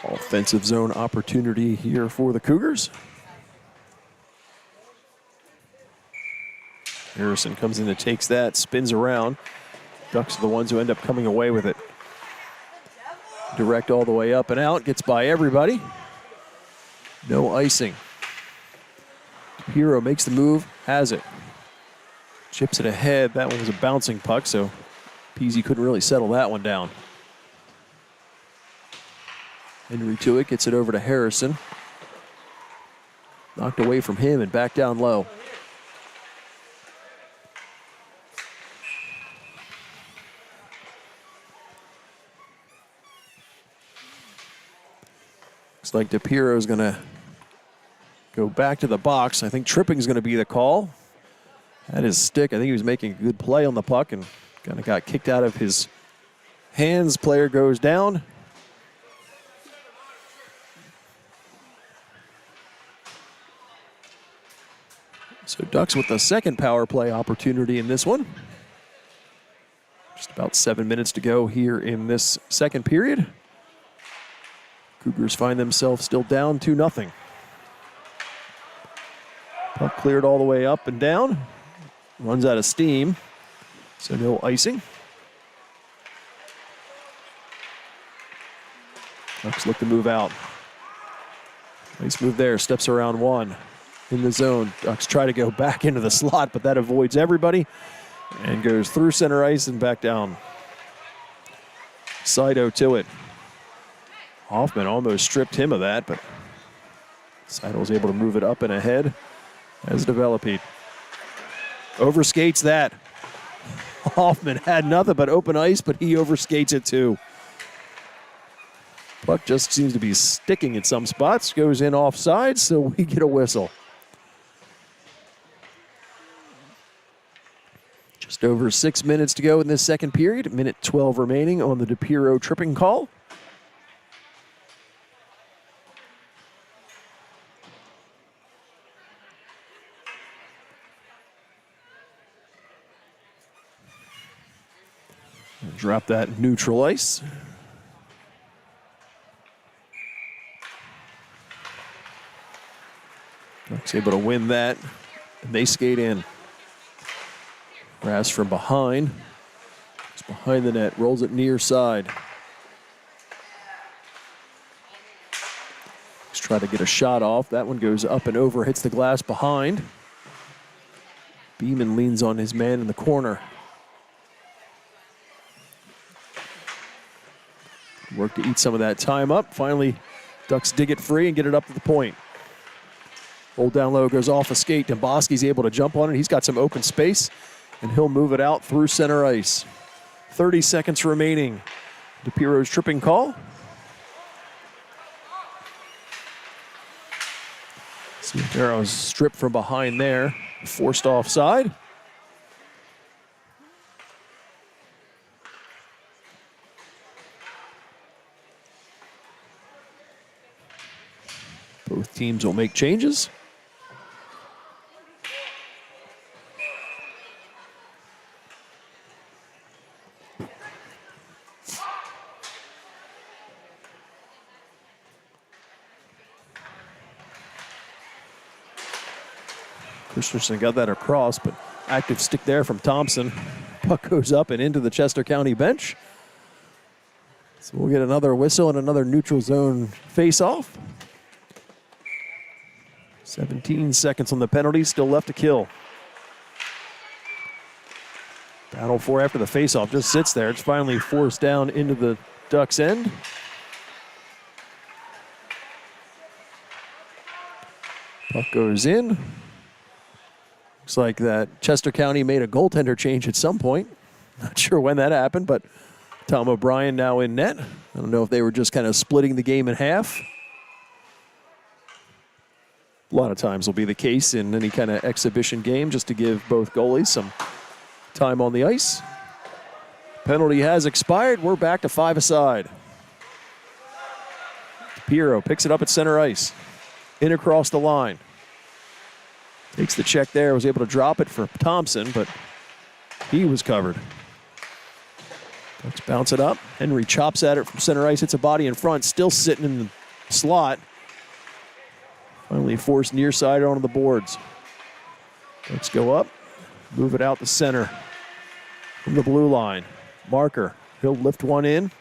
Offensive zone opportunity here for the Cougars. Harrison comes in and takes that, spins around. Ducks are the ones who end up coming away with it. Direct all the way up and out, gets by everybody. No icing. Hero makes the move, has it. Chips it ahead. That one was a bouncing puck, so Peasy couldn't really settle that one down. Henry to it, gets it over to Harrison. Knocked away from him and back down low. Looks like DePiero's going to go back to the box. I think tripping's going to be the call. Had his stick. I think he was making a good play on the puck and kind of got kicked out of his hands. Player goes down. So Ducks with the second power play opportunity in this one. Just about 7 minutes to go here in this second period. Cougars find themselves still down 2-0. Puck cleared all the way up and down. Runs out of steam, so no icing. Ducks look to move out. Nice move there, steps around one. In the zone, Ducks try to go back into the slot, but that avoids everybody and goes through center ice and back down. Saito to it. Hoffman almost stripped him of that, but Saito was able to move it up and ahead as developing. Overskates that. Hoffman had nothing but open ice, but he overskates it too. Puck just seems to be sticking in some spots. Goes in offside, so we get a whistle. Just over 6 minutes to go in this second period. Minute 12 remaining on the DePiero tripping call. Drop that neutral ice. Ducks able to win that, and they skate in. Grass from behind. It's behind the net, rolls it near side. Let's try to get a shot off. That one goes up and over, hits the glass behind. Beeman leans on his man in the corner. Work to eat some of that time up. Finally, Ducks dig it free and get it up to the point. Old down low goes off a skate. Demboski's able to jump on it. He's got some open space, and he'll move it out through center ice. 30 seconds remaining. DePiero's tripping call. Arrow's stripped from behind there. Forced offside. Both teams will make changes. Christensen got that across, but active stick there from Thompson. Puck goes up and into the Chester County bench. So we'll get another whistle and another neutral zone face-off. 17 seconds on the penalty, still left to kill. Battle for after the faceoff just sits there. It's finally forced down into the Ducks' end. Puck goes in. Looks like that Chester County made a goaltender change at some point. Not sure when that happened, but Tom O'Brien now in net. I don't know if they were just kind of splitting the game in half. A lot of times will be the case in any kind of exhibition game, just to give both goalies some time on the ice. Penalty has expired. We're back to 5-a-side. Piero picks it up at center ice. In across the line. Takes the check there. Was able to drop it for Thompson, but he was covered. Let's bounce it up. Henry chops at it from center ice. Hits a body in front. Still sitting in the slot. Finally forced near side onto the boards. Let's go up. Move it out the center. From the blue line. Marker. He'll lift one in.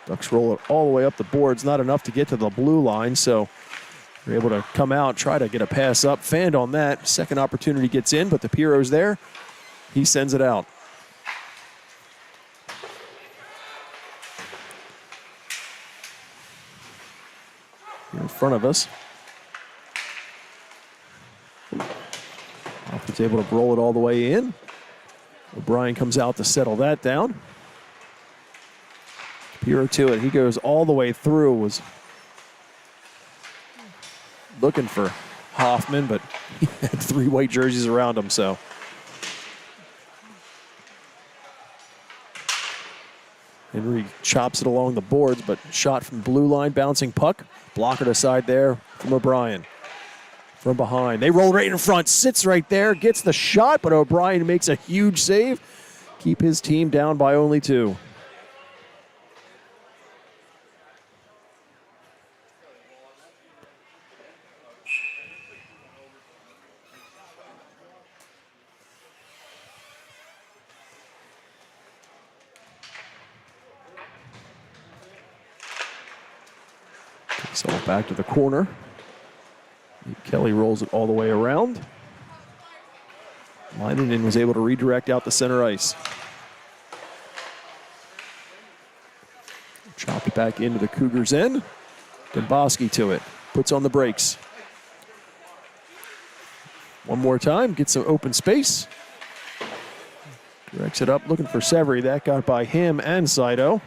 Ducks roll it all the way up the boards. Not enough to get to the blue line, so they're able to come out, try to get a pass up. Fanned on that. Second opportunity gets in, but the Piero's there. He sends it out. Here in front of us. Hoffman's able to roll it all the way in. O'Brien comes out to settle that down. Piero to it. He goes all the way through. Was looking for Hoffman, but he had 3 white jerseys around him, so. Henry chops it along the boards, but shot from blue line, bouncing puck. Blocker to side there from O'Brien. From behind. They roll right in front. Sits right there. Gets the shot, but O'Brien makes a huge save. Keep his team down by only 2. So back to the corner. Kelly rolls it all the way around. Leinonen was able to redirect out the center ice. Chopped back into the Cougars' end. Domboski to it. Puts on the brakes. One more time. Gets some open space. Directs it up. Looking for Severy. That got by him and Saito.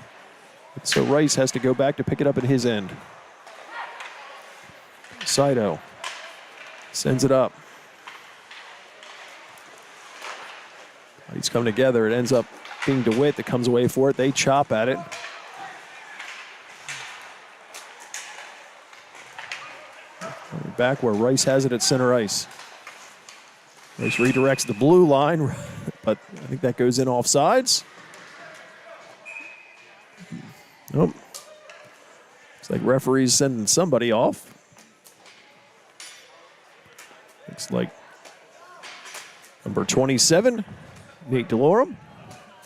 So Rice has to go back to pick it up at his end. Saito sends it up. He's coming together. It ends up being DeWitt that comes away for it. They chop at it. Back where Rice has it at center ice. Rice redirects the blue line, but I think that goes in offsides. Nope. Looks like referees sending somebody off. Looks like number 27, Nate DeLorme.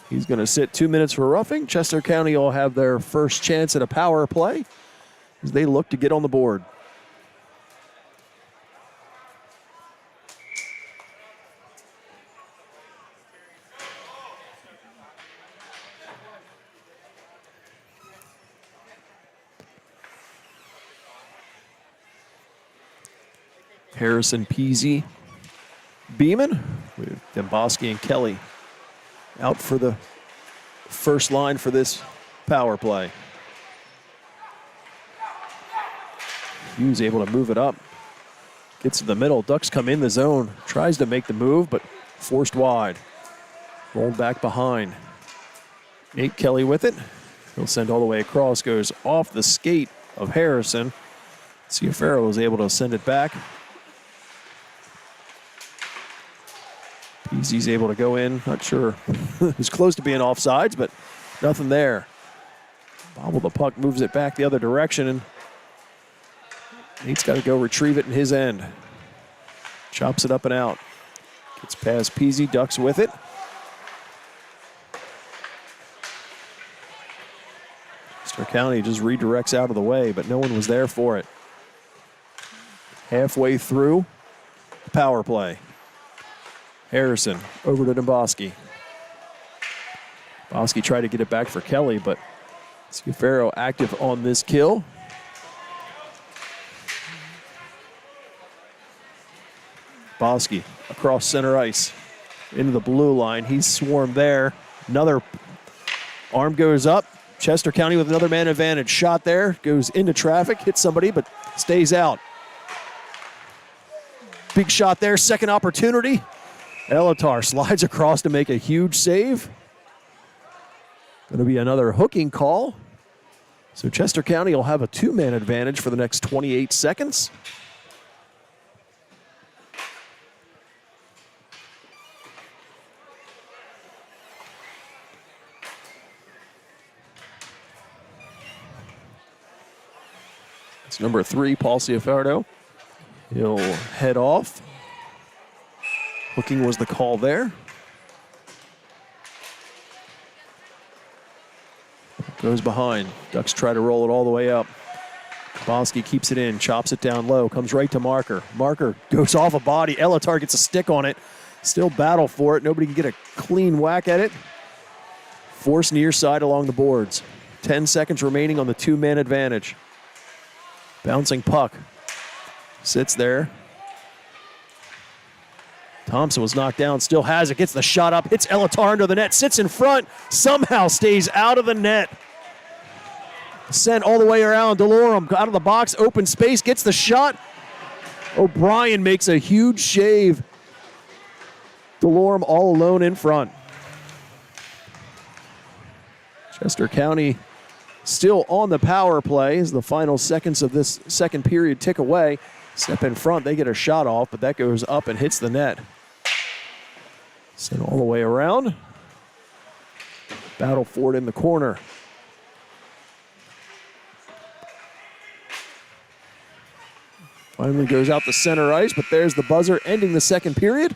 He's going to sit 2 minutes for roughing. Chester County will have their first chance at a power play as they look to get on the board. Harrison, Peasy, Beeman with Domboski and Kelly out for the first line for this power play. Hughes able to move it up. Gets to the middle. Ducks come in the zone. Tries to make the move, but forced wide. Rolled back behind. Nate Kelly with it. He'll send all the way across. Goes off the skate of Harrison. Ciaferro was able to send it back. Peasy's able to go in. Not sure. It was close to being offsides, but nothing there. Bobble the puck, moves it back the other direction, and Nate's got to go retrieve it in his end. Chops it up and out. Gets past Peasy, Ducks with it. Chester County just redirects out of the way, but no one was there for it. Halfway through the power play. Harrison over to Domboski. Domboski tried to get it back for Kelly, but Ciaferro active on this kill. Domboski across center ice. into the blue line. He's swarmed there. Another arm goes up. Chester County with another man advantage. Shot there, goes into traffic, hits somebody, but stays out. Big shot there, second opportunity. Elatar slides across to make a huge save. Going to be another hooking call. So Chester County will have a two-man advantage for the next 28 seconds. It's number 3, Paul Ciafardo. He'll head off. Hooking was the call there. Goes behind. Ducks try to roll it all the way up. Bosky keeps it in, chops it down low, comes right to Marker. Marker goes off a body. Elatar gets a stick on it. Still battle for it. Nobody can get a clean whack at it. Force near side along the boards. 10 seconds remaining on the two-man advantage. Bouncing puck. Sits there. Thompson was knocked down, still has it, gets the shot up, hits Elatar under the net, sits in front, somehow stays out of the net. Sent all the way around. DeLorme out of the box, open space, gets the shot. O'Brien makes a huge shave. DeLorme all alone in front. Chester County still on the power play as the final seconds of this second period tick away. Step in front, they get a shot off, but that goes up and hits the net. Sent all the way around. Battle for it in the corner. Finally goes out to center ice, but there's the buzzer ending the second period.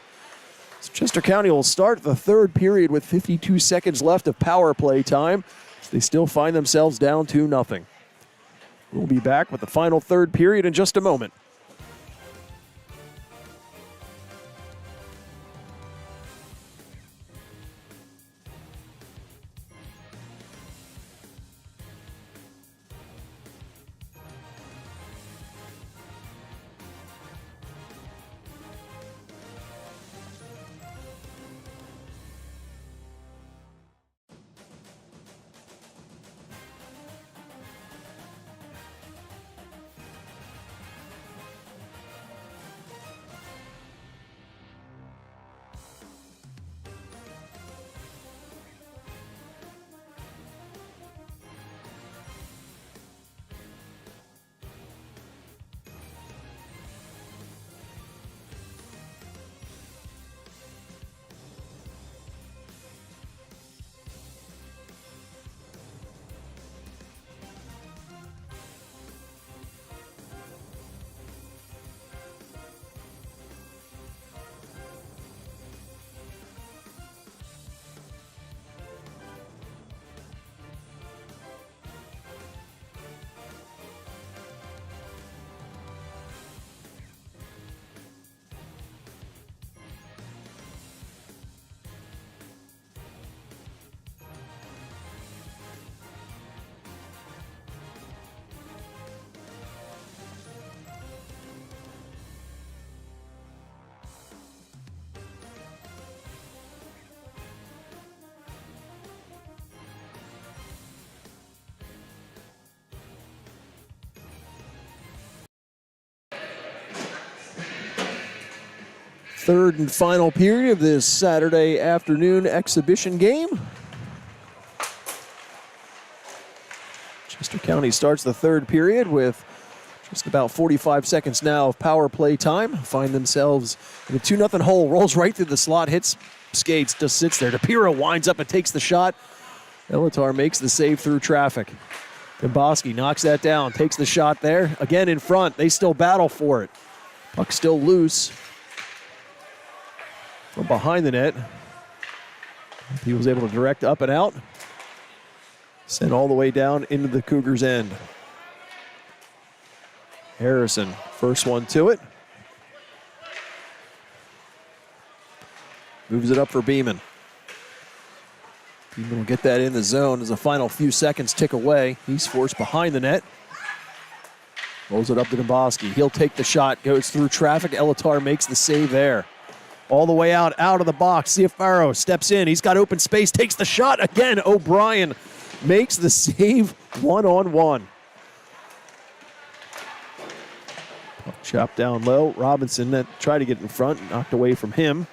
So Chester County will start the third period with 52 seconds left of power play time. They still find themselves down 2-0. We'll be back with the final third period in just a moment. Third and final period of this Saturday afternoon exhibition game. Chester County starts the third period with just about 45 seconds now of power play time. Find themselves in a 2-0 hole. Rolls right through the slot, hits skates, just sits there. DePiro winds up and takes the shot. Elatar makes the save through traffic. Demboski knocks that down, takes the shot there. Again in front, they still battle for it. Puck still loose. From behind the net, he was able to direct up and out. Sent all the way down into the Cougars' end. Harrison, first one to it. Moves it up for Beeman. Beeman will get that in the zone as the final few seconds tick away. He's forced behind the net. Rolls it up to Demboski. He'll take the shot, goes through traffic. Elatar makes the save there. All the way out of the box. Ciafarro steps in. He's got open space, takes the shot again. O'Brien makes the save one-on-one. Chopped down low. Robinson that tried to get in front, knocked away from him.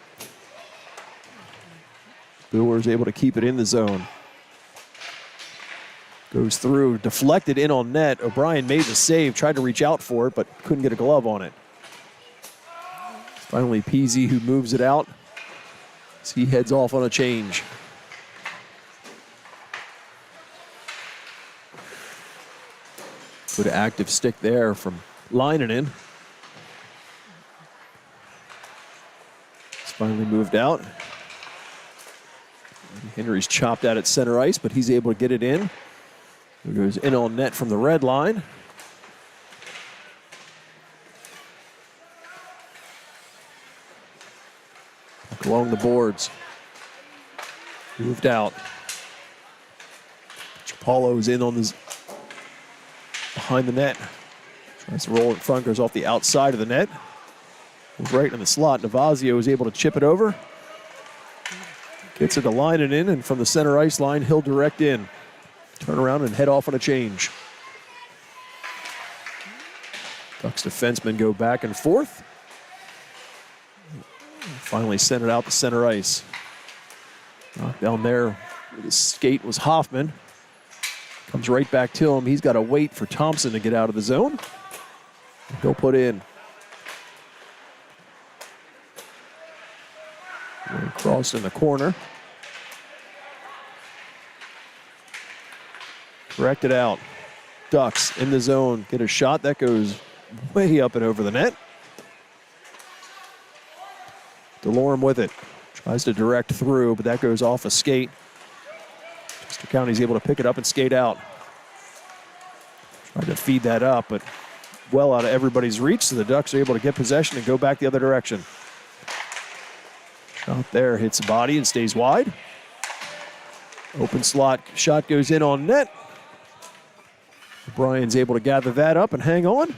Brewer's able to keep it in the zone. Goes through, deflected in on net. O'Brien made the save, tried to reach out for it, but couldn't get a glove on it. Finally, Peasy who moves it out as he heads off on a change. Good active stick there from Leinonen. It's finally moved out. Henry's chopped out at center ice, but he's able to get it in. It goes in on net from the red line. Along the boards. Moved out. Chapalo's in on this behind the net. Tries to roll in front, goes off the outside of the net. Goes right in the slot. Navazio is able to chip it over. Gets it to line it in, and from the center ice line, he'll direct in. Turn around and head off on a change. Ducks defensemen go back and forth. Finally sent it out to center ice. Knocked down there with his skate was Hoffman. Comes right back to him. He's got to wait for Thompson to get out of the zone. He'll put in. Crossed in the corner. Directed out. Ducks in the zone. Get a shot. That goes way up and over the net. DeLorme with it. Tries to direct through, but that goes off a skate. Chester County's able to pick it up and skate out. Tried to feed that up, but well out of everybody's reach, so the Ducks are able to get possession and go back the other direction. Shot there, hits the body and stays wide. Open slot, shot goes in on net. O'Brien's able to gather that up and hang on.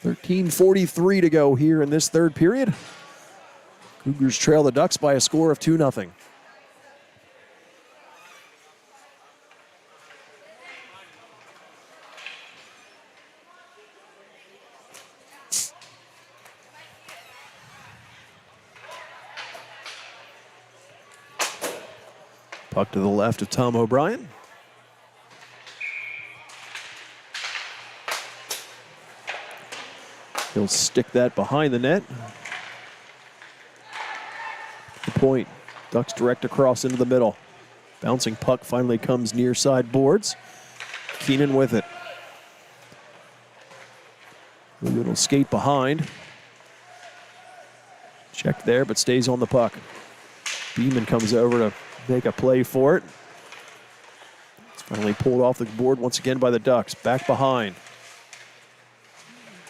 13:43 to go here in this third period. Cougars trail the Ducks by a score of 2-0. Puck to the left of Tom O'Brien. He'll stick that behind the net. The point. Ducks direct across into the middle. Bouncing puck finally comes near side boards. Keenan with it. A little skate behind. Checked there, but stays on the puck. Beeman comes over to make a play for it. It's finally pulled off the board once again by the Ducks. Back behind.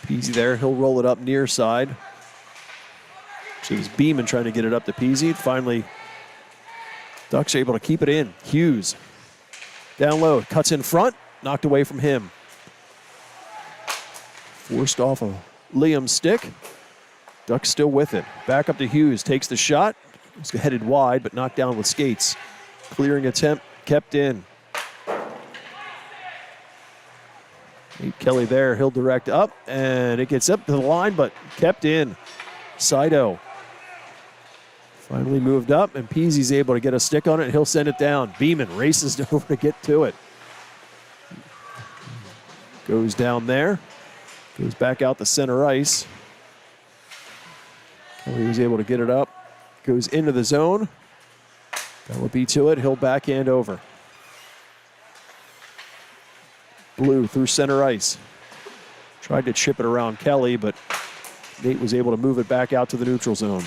Peasy there, he'll roll it up near side. So it was Beeman trying to get it up to Peasy. Finally, Ducks are able to keep it in. Hughes, down low, cuts in front, knocked away from him. Forced off of Liam's stick. Ducks still with it. Back up to Hughes, takes the shot. He's headed wide, but knocked down with skates. Clearing attempt, kept in. Nate Kelly there, he'll direct up, and it gets up to the line, but kept in. Saito finally moved up, and Peasy's able to get a stick on it, and he'll send it down. Beeman races over to get to it. Goes down there, goes back out the center ice. Kelly was able to get it up, goes into the zone. That'll be to it, he'll backhand over. Blue through center ice. Tried to chip it around Kelly, but Nate was able to move it back out to the neutral zone.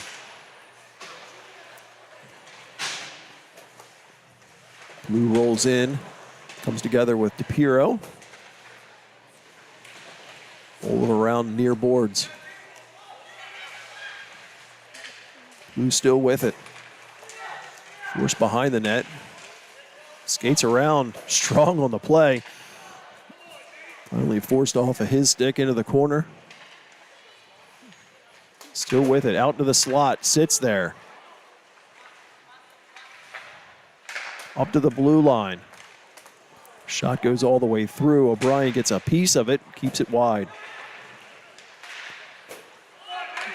Blue rolls in, comes together with DePiro. All around near boards. Blue still with it. Forced behind the net. Skates around, strong on the play. Finally forced off of his stick into the corner. Still with it, out to the slot, sits there. Up to the blue line. Shot goes all the way through. O'Brien gets a piece of it, keeps it wide.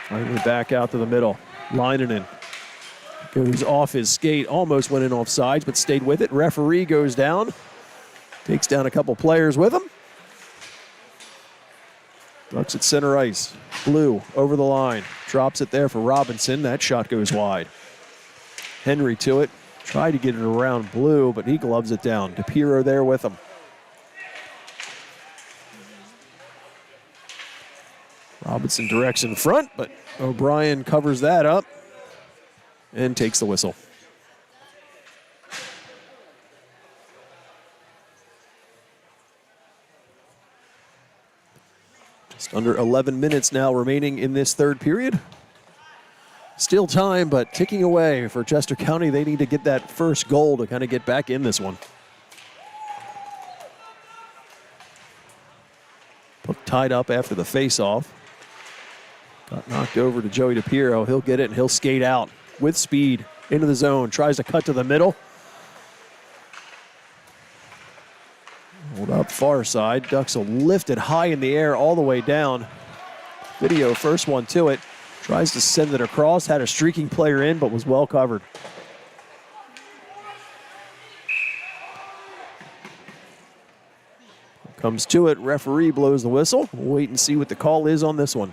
Finally back out to the middle. Leinonen goes off his skate, almost went in off sides, but stayed with it. Referee goes down, takes down a couple players with him. Ducks at center ice. Blue over the line, drops it there for Robinson. That shot goes wide. Henry to it, tried to get it around Blue, but he gloves it down. DePiero there with him. Robinson directs in front, but O'Brien covers that up and takes the whistle. Just under 11 minutes now remaining in this third period. Still time, but ticking away for Chester County. They need to get that first goal to kind of get back in this one. Puck tied up after the face-off. Got knocked over to Joey DePiero. He'll get it and he'll skate out with speed into the zone. Tries to cut to the middle. Hold up far side. Ducks will lift it high in the air all the way down. Video first one to it. Tries to send it across. Had a streaking player in, but was well covered. Comes to it. Referee blows the whistle. We'll wait and see what the call is on this one.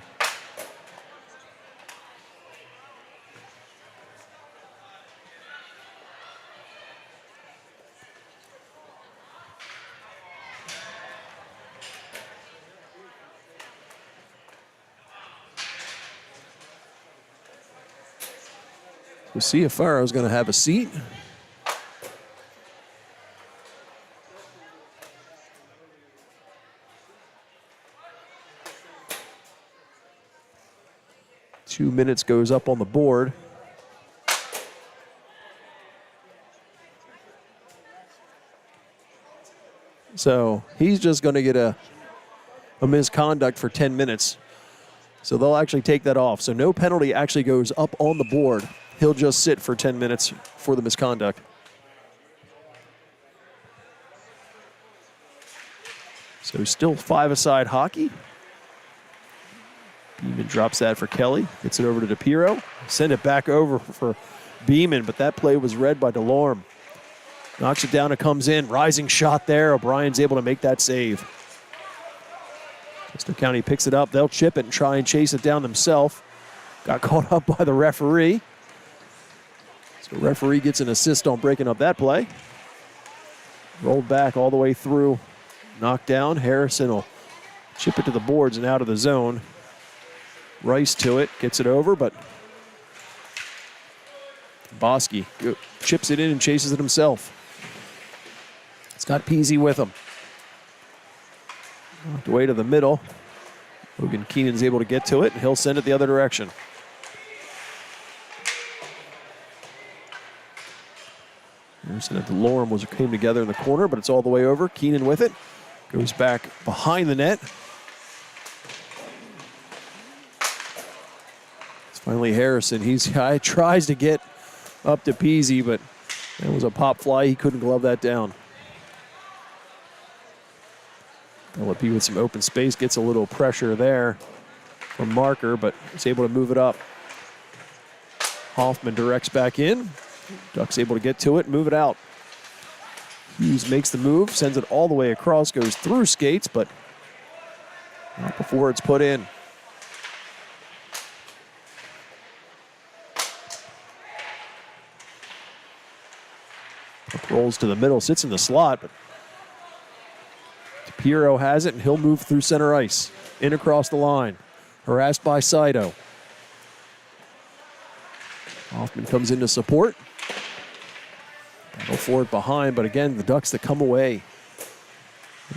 We'll see if Farrow's going to have a seat. Two minutes goes up on the board. So he's just going to get a misconduct for 10 minutes. So they'll actually take that off. So no penalty actually goes up on the board. He'll just sit for 10 minutes for the misconduct. So still five-a-side hockey. Beeman drops that for Kelly. Gets it over to DePiero. Send it back over for Beeman, but that play was read by DeLorme. Knocks it down and comes in. Rising shot there. O'Brien's able to make that save. Chester County picks it up. They'll chip it and try and chase it down themselves. Got caught up by the referee. So referee gets an assist on breaking up that play. Rolled back all the way through. Knocked down. Harrison will chip it to the boards and out of the zone. Rice to it. Gets it over, but Bosky chips it in and chases it himself. It's got Peasy with him. Knocked away to the middle. Logan Keenan's able to get to it, and he'll send it the other direction. Harrison and DeLorme came together in the corner, but it's all the way over. Keenan with it. Goes back behind the net. It's finally Harrison. He tries to get up to Peasy, but that was a pop fly. He couldn't glove that down. LP with some open space, gets a little pressure there from Marker, but is able to move it up. Hoffman directs back in. Duck's able to get to it, move it out. Hughes makes the move, sends it all the way across, goes through skates, but not before it's put in. Puck rolls to the middle, sits in the slot, but DePiero has it, and he'll move through center ice. In across the line. Harassed by Saito. Hoffman comes in to support. Battle for it behind, but again, the Ducks that come away.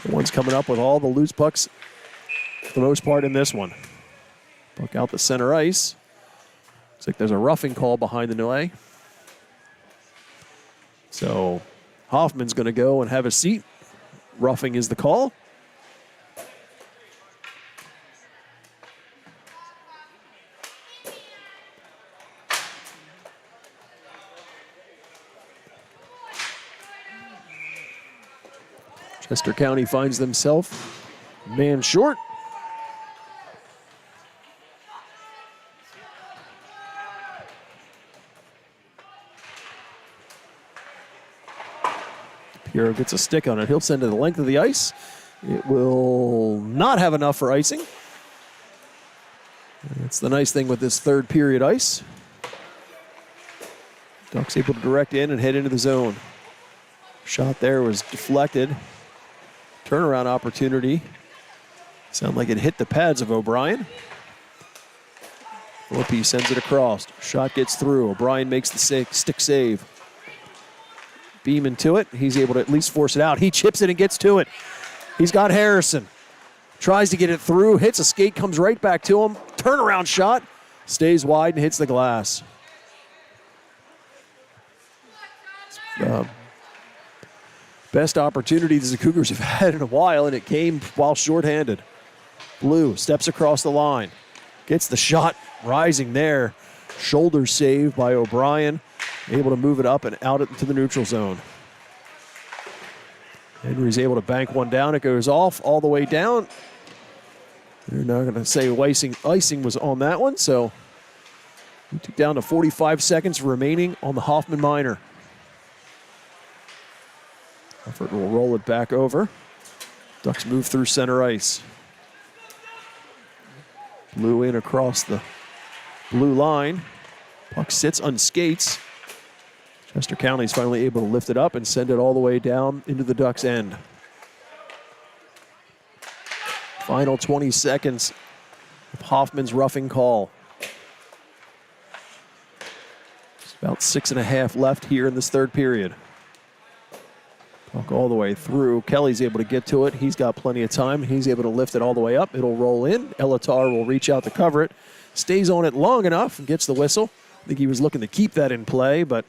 The ones coming up with all the loose pucks for the most part in this one. Puck out the center ice. Looks like there's a roughing call behind the delay. So Hoffman's going to go and have a seat. Roughing is the call. Chester County finds themselves man short. Piero gets a stick on it. He'll send it the length of the ice. It will not have enough for icing. That's the nice thing with this third period ice. Ducks able to direct in and head into the zone. Shot there was deflected. Turnaround opportunity. Sounded like it hit the pads of O'Brien. Philippi sends it across. Shot gets through. O'Brien makes the stick save. Beeman to it. He's able to at least force it out. He chips it and gets to it. He's got Harrison. Tries to get it through. Hits a skate. Comes right back to him. Turnaround shot. Stays wide and hits the glass. Best opportunities the Cougars have had in a while, and it came while shorthanded. Blue steps across the line. Gets the shot rising there. Shoulder save by O'Brien. Able to move it up and out into the neutral zone. Henry's able to bank one down. It goes off all the way down. They're not going to say icing was on that one, so we took down to 45 seconds remaining on the Hoffman minor. Effort will roll it back over. Ducks move through center ice. Blue in across the blue line. Puck sits on skates. Chester County's finally able to lift it up and send it all the way down into the Ducks' end. Final 20 seconds of Hoffman's roughing call. It's about 6.5 left here in this third period. Puck all the way through. Kelly's able to get to it. He's got plenty of time. He's able to lift it all the way up. It'll roll in. Elatar will reach out to cover it. Stays on it long enough and gets the whistle. I think he was looking to keep that in play, but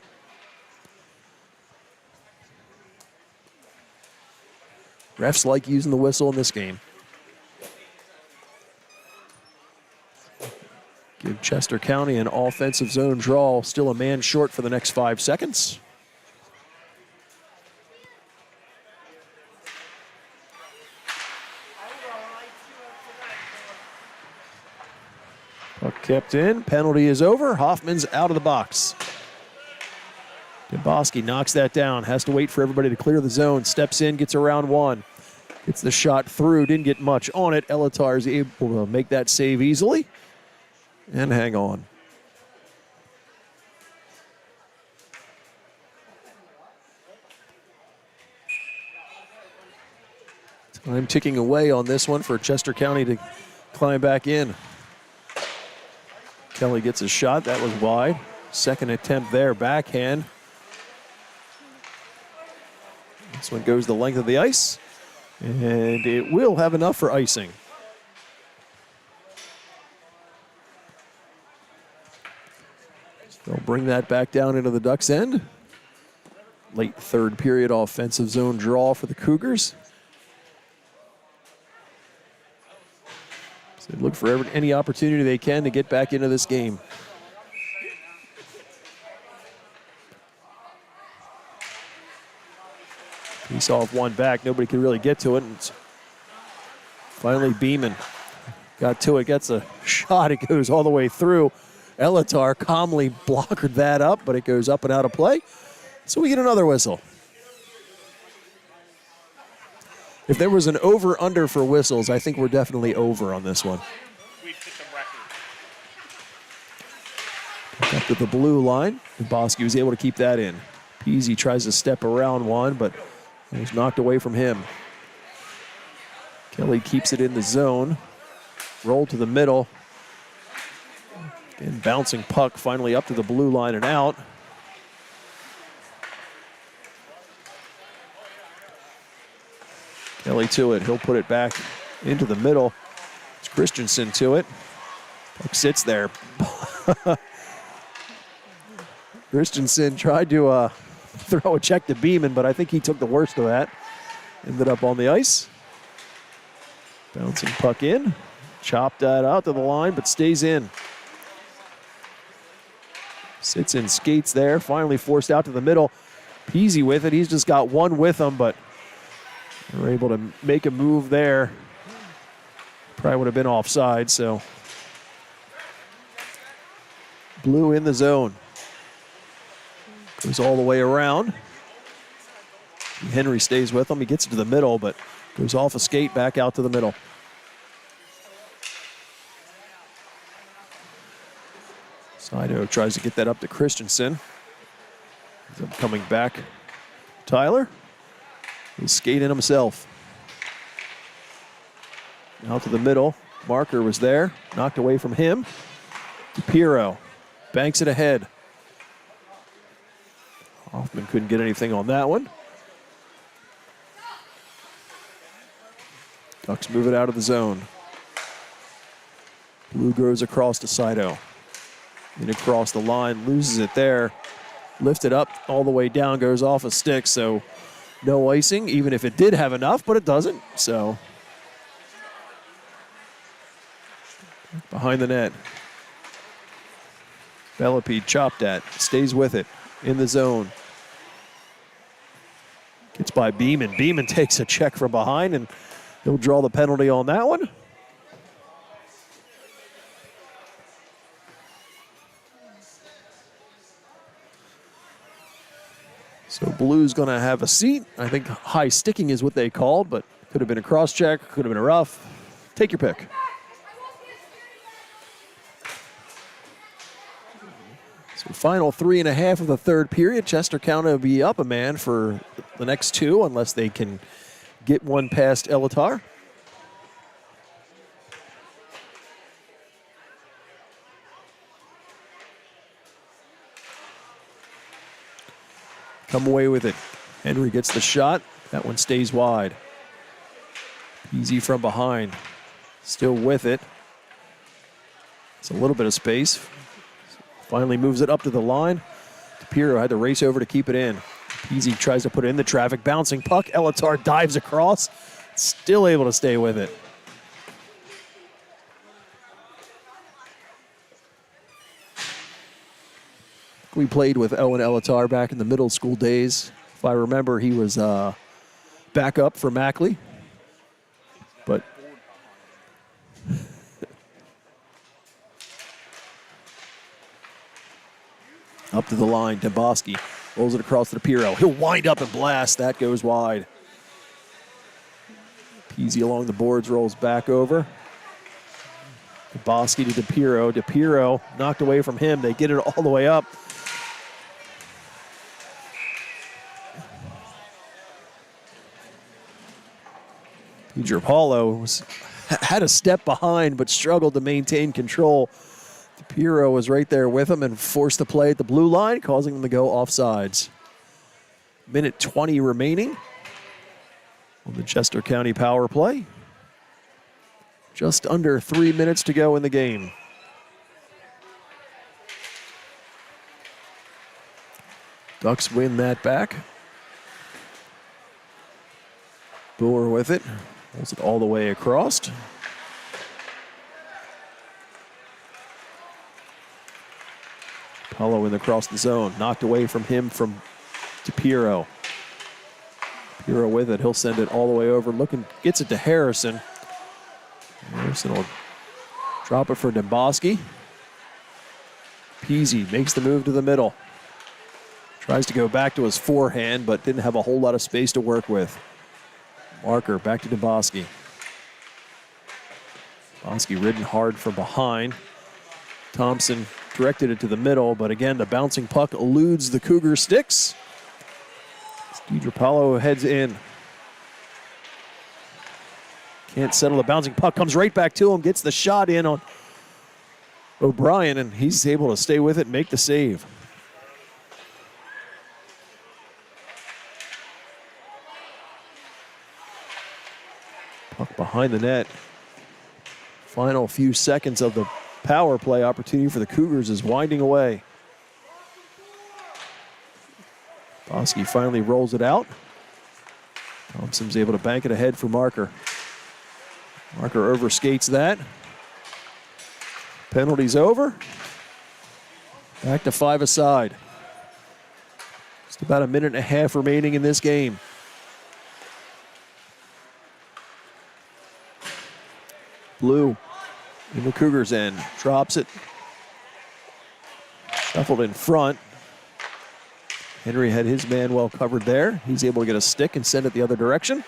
refs like using the whistle in this game. Give Chester County an offensive zone draw. Still a man short for the next 5 seconds. Puck kept in. Penalty is over. Hoffman's out of the box. Demboski knocks that down. Has to wait for everybody to clear the zone. Steps in, gets around one. Gets the shot through. Didn't get much on it. Elatar is able to make that save easily and hang on. Time ticking away on this one for Chester County to climb back in. Kelly gets a shot. That was wide. Second attempt there. Backhand. This one goes the length of the ice. And it will have enough for icing. They'll bring that back down into the Ducks' end. Late third period offensive zone draw for the Cougars. So they look for any opportunity they can to get back into this game. Piece off one back. Nobody could really get to it. And finally, Beeman got to it, gets a shot. It goes all the way through. Elatar calmly blockered that up, but it goes up and out of play. So we get another whistle. If there was an over-under for whistles, I think we're definitely over on this one. We've hit the record. Up to the blue line. And Bosky was able to keep that in. Peasy tries to step around one, but it was knocked away from him. Kelly keeps it in the zone. Roll to the middle. And bouncing puck finally up to the blue line and out. Kelly to it. He'll put it back into the middle. It's Christensen to it. Puck sits there. Christensen tried to throw a check to Beeman, but I think he took the worst of that. Ended up on the ice. Bouncing puck in. Chopped that out to the line, but stays in. Sits in skates there. Finally forced out to the middle. Peasy with it. He's just got one with him, but They were able to make a move there. Probably would have been offside, so. Blue in the zone. Goes all the way around. Henry stays with him. He gets it to the middle, but goes off a skate back out to the middle. Sido tries to get that up to Christensen. Ends up coming back. Tyler. He's skating himself. Out to the middle. Marker was there. Knocked away from him. DePiro banks it ahead. Hoffman couldn't get anything on that one. Ducks move it out of the zone. Blue goes across to Sido. And across the line, loses it there. Lifted up all the way down, goes off a stick, so no icing, even if it did have enough, but it doesn't, so. Behind the net. Bellepede chopped at, stays with it, in the zone. Gets by Beeman. Beeman takes a check from behind, and he'll draw the penalty on that one. So Blue's going to have a seat. I think high sticking is what they called, but could have been a cross check, could have been a rough. Take your pick. So final 3.5 of the third period. Chester County will be up a man for the next two unless they can get one past Elatar. Come away with it. Henry gets the shot. That one stays wide. Easy from behind. Still with it. It's a little bit of space. Finally moves it up to the line. DePiro had to race over to keep it in. Peasy tries to put it in the traffic. Bouncing puck. Elatar dives across. Still able to stay with it. We played with Owen Elatar back in the middle school days. If I remember, he was back up for Mackley. But up to the line, Demboski rolls it across to DePiro. He'll wind up and blast. That goes wide. Peasy along the boards, rolls back over. Demboski to DePiro. DePiro knocked away from him. They get it all the way up. Pedro Paulo had a step behind but struggled to maintain control. DePiro was right there with him and forced the play at the blue line, causing them to go offsides. Minute 20 remaining on the Chester County power play. Just under 3 minutes to go in the game. Ducks win that back. Brewer with it. Holds it all the way across. Paulo in across the zone. Knocked away from him from DePiro. DePiro with it. He'll send it all the way over. Gets it to Harrison. Harrison will drop it for Demboski. Peasy makes the move to the middle. Tries to go back to his forehand, but didn't have a whole lot of space to work with. Marker back to Demboski. Demboski ridden hard from behind. Thompson directed it to the middle, but again, the bouncing puck eludes the Cougar sticks. Deidre Paulo heads in. Can't settle the bouncing puck, comes right back to him, gets the shot in on O'Brien, and he's able to stay with it and make the save. Puck behind the net. Final few seconds of the power play opportunity for the Cougars is winding away. Bosky finally rolls it out. Thompson's able to bank it ahead for Marker. Marker overskates that. Penalty's over. Back to 5 aside. Just about a minute and a half remaining in this game. Blue in the Cougars' end. Drops it. Shuffled in front. Henry had his man well covered there. He's able to get a stick and send it the other direction.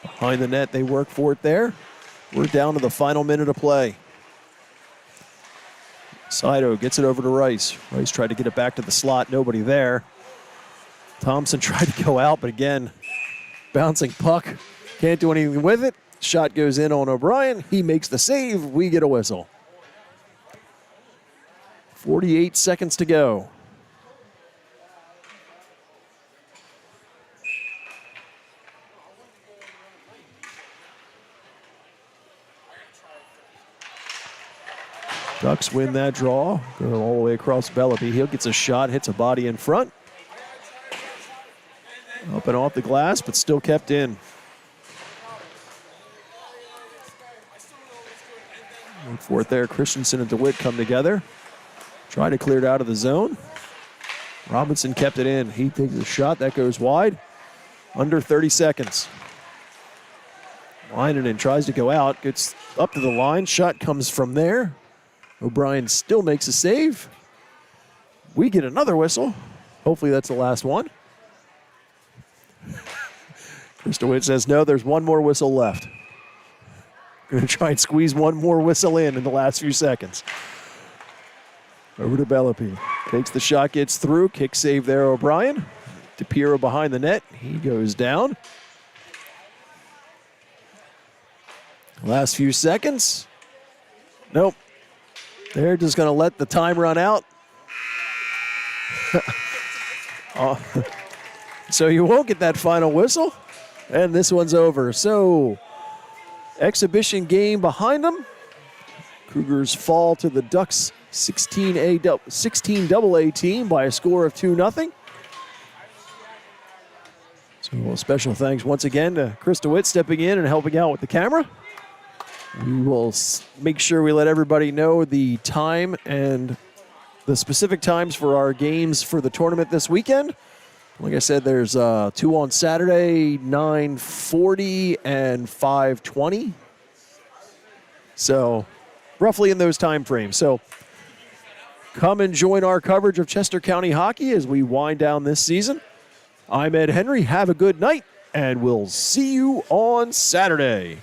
Behind the net, they work for it there. We're down to the final minute of play. Saito gets it over to Rice. Rice tried to get it back to the slot. Nobody there. Thompson tried to go out, but again, bouncing puck. Can't do anything with it. Shot goes in on O'Brien. He makes the save. We get a whistle. 48 seconds to go. Ducks win that draw. Go all the way across Bellaby. He gets a shot, hits a body in front. Up and off the glass, but still kept in. Look for it there. Christensen and DeWitt come together. Try to clear it out of the zone. Robinson kept it in. He takes a shot. That goes wide. Under 30 seconds. Lineman tries to go out. Gets up to the line. Shot comes from there. O'Brien still makes a save. We get another whistle. Hopefully that's the last one. Chris DeWitt says, no, there's one more whistle left. Going to try and squeeze one more whistle in the last few seconds. Over to Bellaby. Takes the shot, gets through. Kick save there, O'Brien. DePiero behind the net. He goes down. Last few seconds. Nope. They're just going to let the time run out. So you won't get that final whistle. And this one's over. So, exhibition game behind them. Cougars fall to the Ducks 16 AA team by a score of 2-0. So, special thanks once again to Chris DeWitt stepping in and helping out with the camera. We will make sure we let everybody know the time and the specific times for our games for the tournament this weekend. Like I said, there's two on Saturday, 9:40 and 5:20. So roughly in those time frames. So come and join our coverage of Chester County hockey as we wind down this season. I'm Ed Henry. Have a good night, and we'll see you on Saturday.